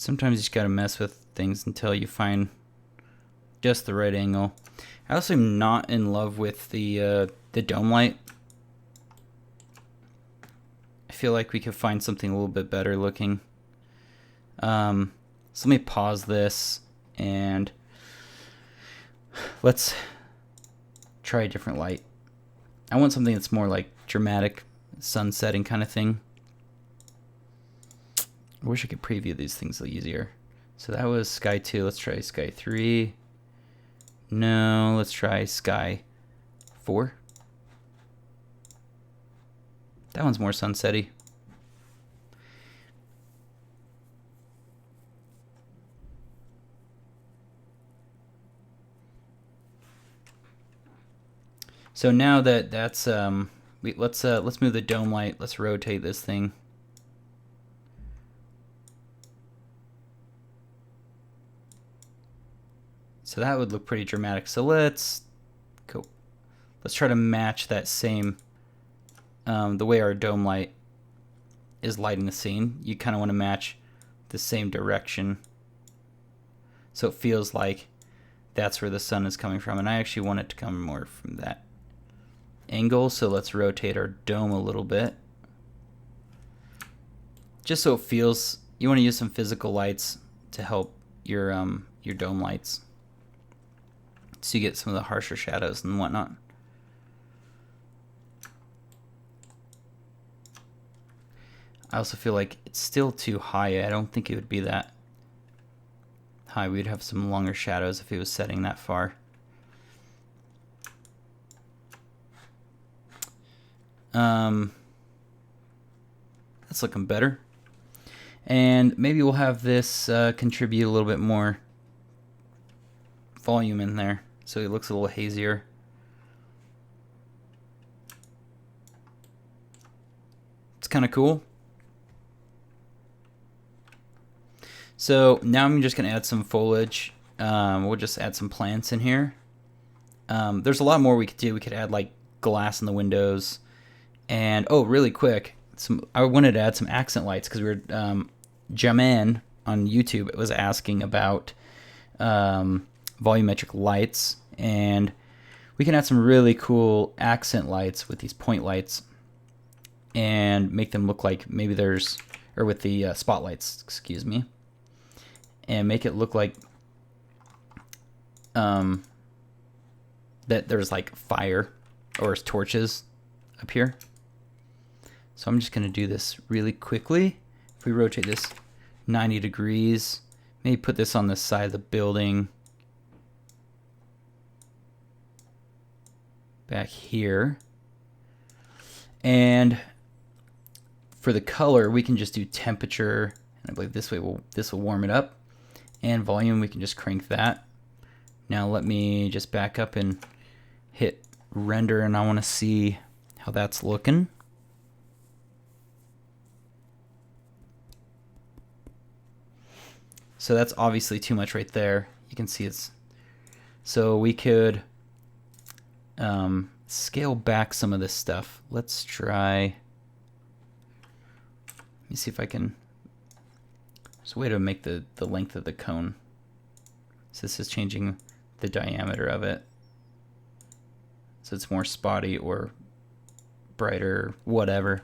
Sometimes you just gotta mess with things until you find just the right angle. I also am not in love with the dome light. I feel like we could find something a little bit better looking. So let me pause this and let's try a different light. I want something that's more like dramatic, sun setting kind of thing. I wish I could preview these things a little easier. So that was sky 2. Let's try sky 3. No, let's try sky 4. That one's more sunsetty. So now that that's let's move the dome light. Let's rotate this thing. So that would look pretty dramatic. So let's go. Let's try to match that same the way our dome light is lighting the scene. You kind of want to match the same direction, so it feels like that's where the sun is coming from. And I actually want it to come more from that angle, so let's rotate our dome a little bit just so it feels. You want to use some physical lights to help your dome lights, so you get some of the harsher shadows and whatnot. I also feel like it's still too high. I don't think it would be that high. We'd have some longer shadows if it was setting that far. That's looking better. And maybe we'll have this contribute a little bit more volume in there, so it looks a little hazier. It's kind of cool. So now I'm just going to add some foliage. We'll just add some plants in here. There's a lot more we could do. We could add like glass in the windows. And oh, really quick, I wanted to add some accent lights because we were Jaman on YouTube was asking about volumetric lights, and we can add some really cool accent lights with these point lights and make them look like maybe there's, or with the spotlights, excuse me, and make it look like that there's like fire or torches up here. So I'm just going to do this really quickly. If we rotate this 90 degrees, maybe put this on the side of the building back here. And for the color, we can just do temperature, and I believe this will warm it up. And volume, we can just crank that. Now let me just back up and hit render, and I want to see how that's looking. So that's obviously too much right there. You can see it's, so we could scale back some of this stuff. Let's try, let me see if I can, there's a way to make the length of the cone. So this is changing the diameter of it, so it's more spotty or brighter, whatever.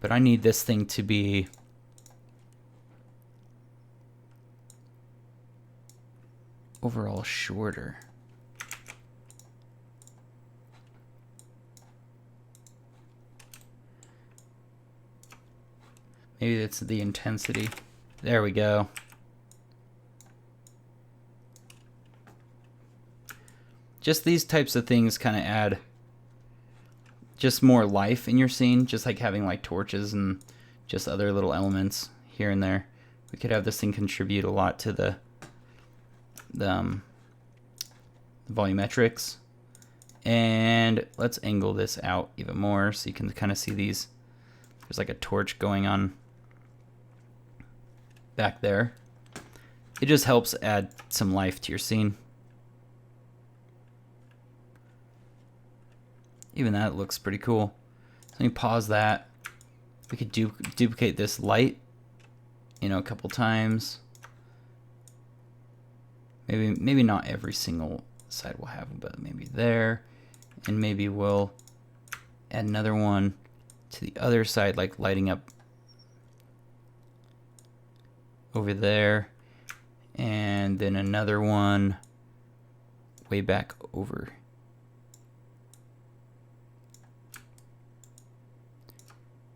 But I need this thing to be overall shorter. Maybe it's the intensity. There we go. Just these types of things kind of add just more life in your scene, just like having like torches and just other little elements here and there. We could have this thing contribute a lot to the volumetrics. And let's angle this out even more so you can kind of see these. There's like a torch going on back there. It just helps add some life to your scene. Even that looks pretty cool. So let me pause that. We could duplicate this light, you know, a couple times. Maybe not every single side we'll have, but maybe there. And maybe we'll add another one to the other side, like lighting up over there. And then another one way back over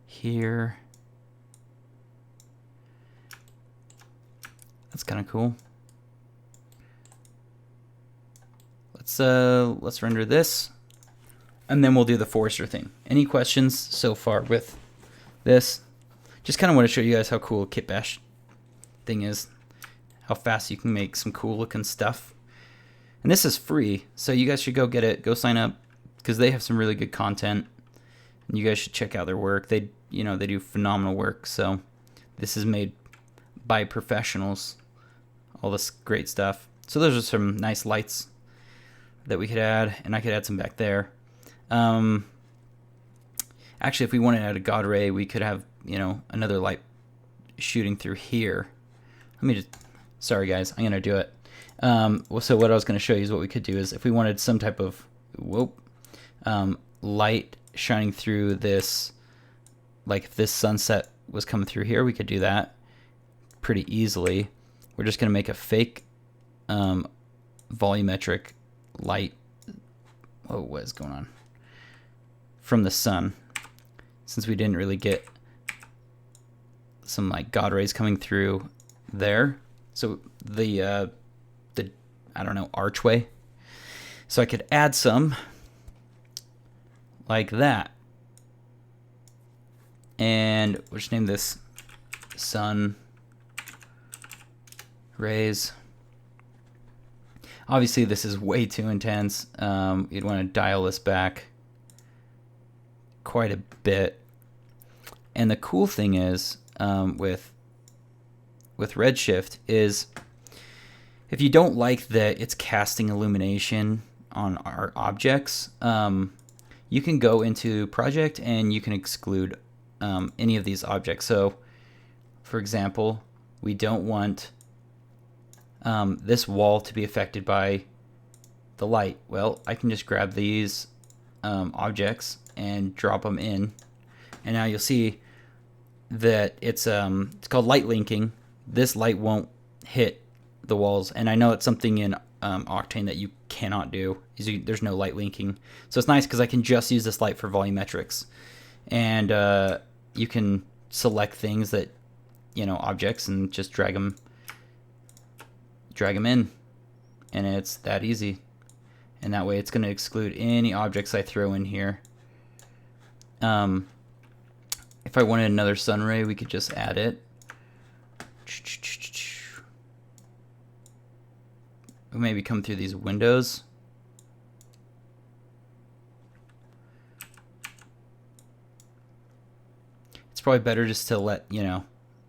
here. That's kind of cool. Let's render this, and then we'll do the Forester thing. Any questions so far with this? Just kind of want to show you guys how cool Kitbash thing is, how fast you can make some cool looking stuff. And this is free, so you guys should go get it, go sign up, because they have some really good content, and you guys should check out their work. They do phenomenal work. So this is made by professionals, all this great stuff. So those are some nice lights that we could add, and I could add some back there. Actually, if we wanted to add a God ray, we could have, you know, another light shooting through here. Let me just, sorry guys, I'm gonna do it. So what I was gonna show you is what we could do is if we wanted some type of light shining through this, like if this sunset was coming through here, we could do that pretty easily. We're just gonna make a fake volumetric light. Whoa, what is going on? From the sun, since we didn't really get some like God rays coming through there. So the I don't know, archway. So I could add some like that, and we'll just name this sun rays. Obviously, this is way too intense. You'd want to dial this back quite a bit. And the cool thing is with Redshift is if you don't like that it's casting illumination on our objects, you can go into project and you can exclude any of these objects. So, for example, we don't want this wall to be affected by the light. Well, I can just grab these objects and drop them in, and now you'll see that it's called light linking. This light won't hit the walls, and I know it's something in Octane that you cannot do. There's no light linking, so it's nice because I can just use this light for volumetrics, and you can select things that, you know, objects, and just drag them in, and it's that easy. And that way it's going to exclude any objects I throw in here. If I wanted another sun ray, we could just add it. Maybe come through these windows. It's probably better just to let, you know,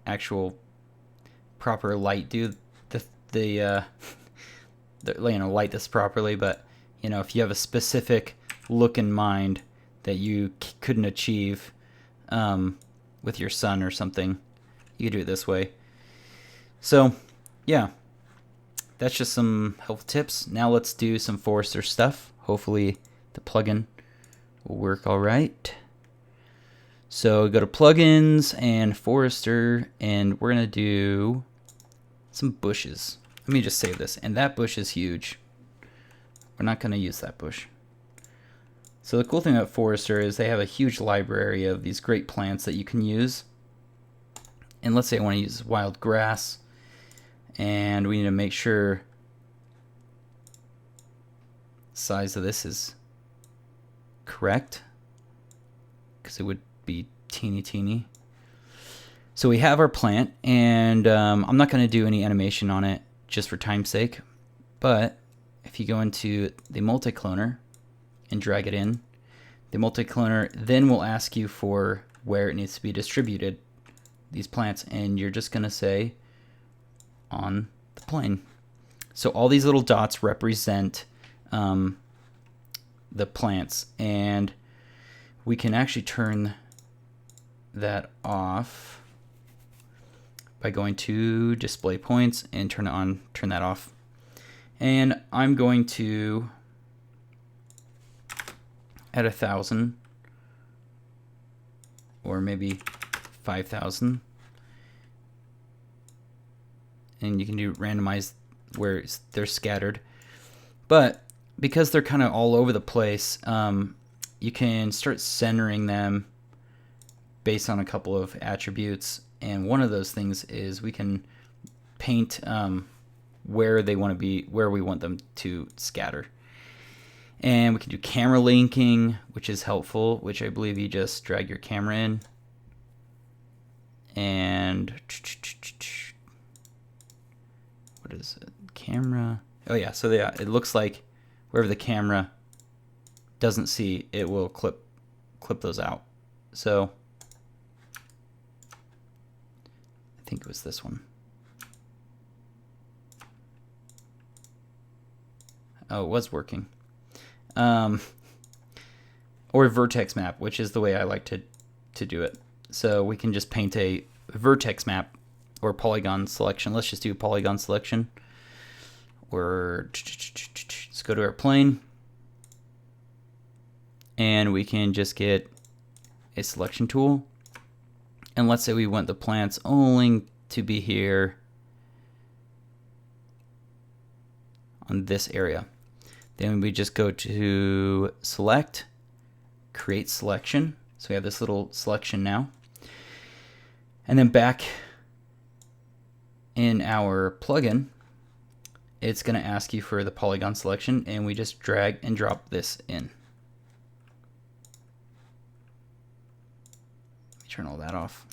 actual proper light do the you know, light this properly. But you know, if you have a specific look in mind that you couldn't achieve with your sun or something, you could do it this way. So yeah, that's just some helpful tips. Now let's do some Forester stuff. Hopefully the plugin will work all right. So go to plugins and Forester, and we're gonna do some bushes. Let me just save this. And that bush is huge. We're not gonna use that bush. So the cool thing about Forester is they have a huge library of these great plants that you can use. And let's say I want to use wild grass, and we need to make sure the size of this is correct, because it would be teeny. So we have our plant, and I'm not going to do any animation on it just for time's sake, but if you go into the multi-cloner and drag it in, the multi-cloner then will ask you for where it needs to be distributed, these plants, and you're just going to say on the plane. So all these little dots represent the plants, and we can actually turn that off by going to display points and turn it on, turn that off. And I'm going to add 1,000 or maybe 5,000. And you can do randomize where they're scattered. But because they're kind of all over the place, you can start centering them based on a couple of attributes. And one of those things is we can paint where they want to be, where we want them to scatter. And we can do camera linking, which is helpful, which I believe you just drag your camera in. And what is it? Camera. Oh yeah, so yeah, it looks like wherever the camera doesn't see, it will clip those out. So I think it was this one. Oh, it was working. Or vertex map, which is the way I like to do it. So we can just paint a vertex map or polygon selection. Let's just do a polygon selection. Or let's go to our plane. And we can just get a selection tool. And let's say we want the plants only to be here on this area. Then we just go to select, create selection. So we have this little selection now. And then back in our plugin, it's going to ask you for the polygon selection, and we just drag and drop this in. Turn all that off.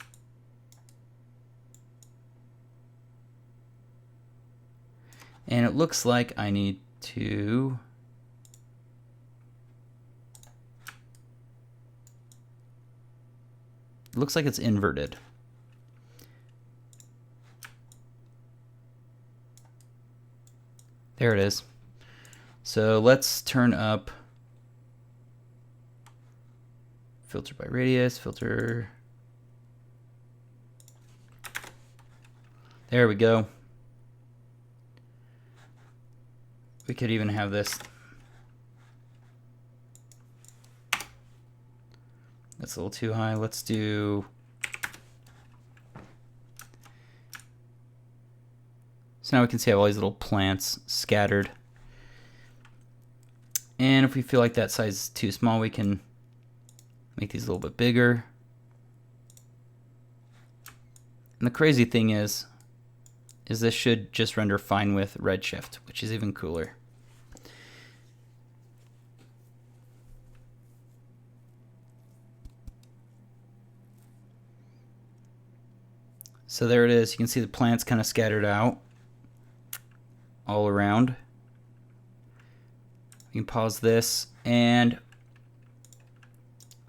And it looks like I need to looks like it's inverted. There it is. So let's turn up filter by radius, filter. There we go. We could even have this. That's a little too high. Let's do. So now we can see I have all these little plants scattered. And if we feel like that size is too small, we can make these a little bit bigger. And the crazy thing is this should just render fine with Redshift, which is even cooler. So there it is. You can see the plants kind of scattered out all around. You can pause this and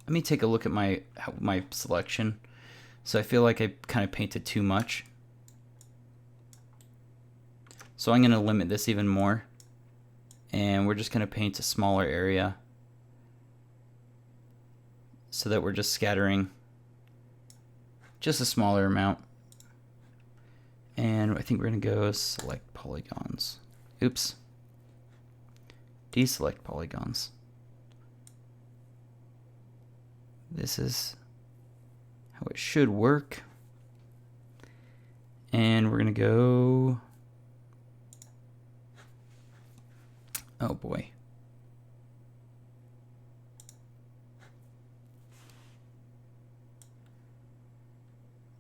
let me take a look at my selection. So I feel like I kind of painted too much. So I'm going to limit this even more. And we're just going to paint a smaller area so that we're just scattering just a smaller amount. And I think we're going to go select polygons. Oops. Deselect polygons. This is how it should work. And we're going to go. Oh boy.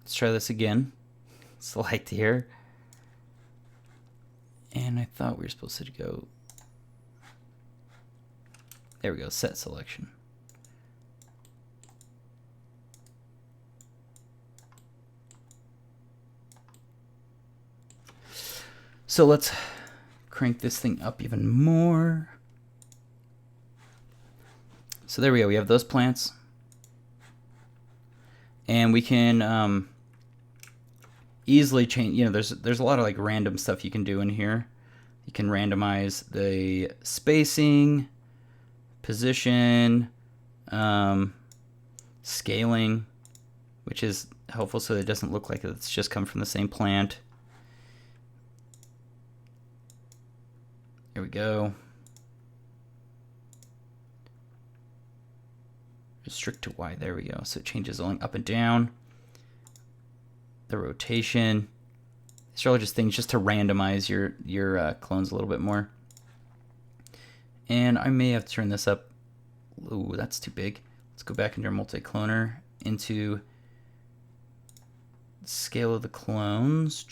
Let's try this again. Select here. And I thought we were supposed to go. There we go, set selection. So let's crank this thing up even more. So there we go, we have those plants. And we can easily change, you know, there's a lot of like random stuff you can do in here. You can randomize the spacing, position, scaling, which is helpful so it doesn't look like it's just come from the same plant. There we go. Restrict to Y, there we go. So it changes only up and down. The rotation. These are all just things just to randomize your clones a little bit more. And I may have to turn this up. Ooh, that's too big. Let's go back into our multi-cloner, into scale of the clones.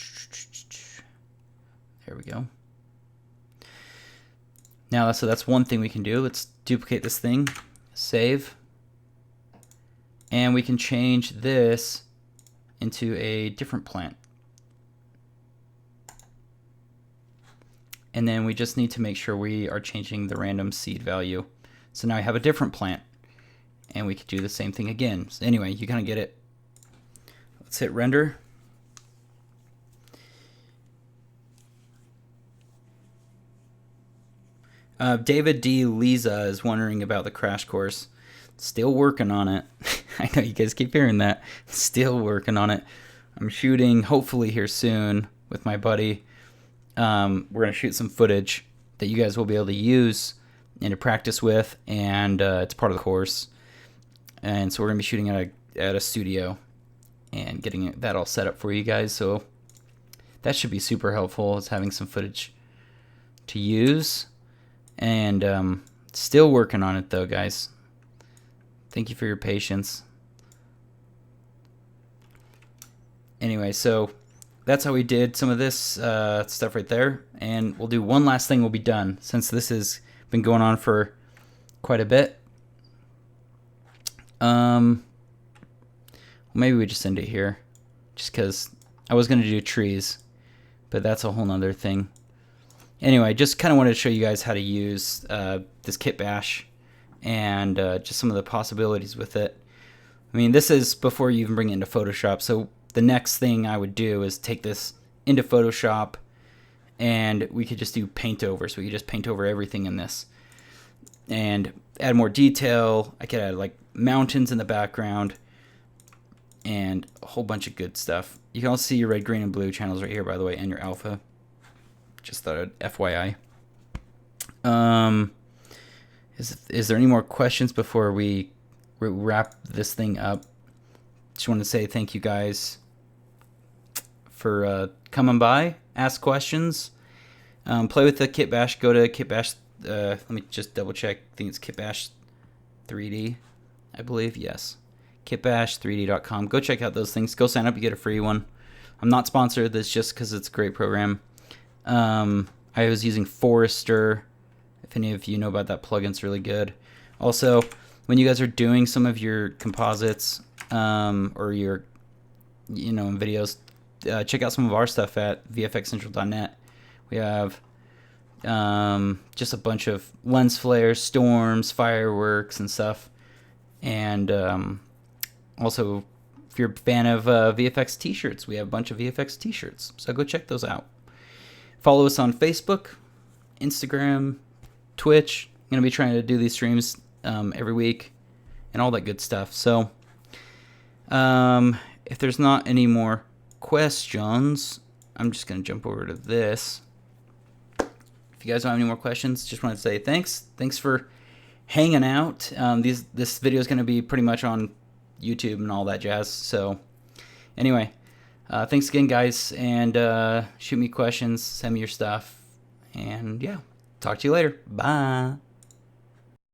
There we go. Now, so that's one thing we can do. Let's duplicate this thing, save, and we can change this into a different plant. And then we just need to make sure we are changing the random seed value. So now I have a different plant, and we could do the same thing again. So anyway, you kind of get it. Let's hit render. David D. Lisa is wondering about the crash course. Still working on it. I know you guys keep hearing that. Still working on it. I'm shooting hopefully here soon with my buddy. We're going to shoot some footage that you guys will be able to use and to practice with, and it's part of the course. And so we're going to be shooting at a studio and getting that all set up for you guys. So that should be super helpful, is having some footage to use. And still working on it though, guys. Thank you for your patience. Anyway, so that's how we did some of this stuff right there. And we'll do one last thing, we'll be done, since this has been going on for quite a bit. Maybe we just end it here, just because I was going to do trees, but that's a whole nother thing. Anyway, just kind of wanted to show you guys how to use this Kitbash and just some of the possibilities with it. I mean, this is before you even bring it into Photoshop, so the next thing I would do is take this into Photoshop, and we could just do paint over. So we could just paint over everything in this and add more detail. I could add like mountains in the background and a whole bunch of good stuff. You can also see your red, green, and blue channels right here, by the way, and your alpha. Just thought I'd FYI. Is there any more questions before we wrap this thing up? Just want to say thank you guys for coming by, ask questions, play with the Kitbash. Go to Kitbash. Let me just double check. I think it's Kitbash 3D, I believe. Yes, Kitbash3D.com. Go check out those things. Go sign up. You get a free one. I'm not sponsored. That's just because it's a great program. I was using Forester. If any of you know about that plugin, it's really good. Also, when you guys are doing some of your composites or your, videos, check out some of our stuff at vfxcentral.net. We have just a bunch of lens flares, storms, fireworks, and stuff. And also, if you're a fan of VFX t-shirts, we have a bunch of VFX t-shirts. So go check those out. Follow us on Facebook, Instagram, Twitch. I'm going to be trying to do these streams every week and all that good stuff. So if there's not any more questions, I'm just going to jump over to this. If you guys don't have any more questions, just want to say thanks. Thanks for hanging out. This video is going to be pretty much on YouTube and all that jazz. So anyway, thanks again, guys, and shoot me questions, send me your stuff, and yeah, talk to you later. Bye.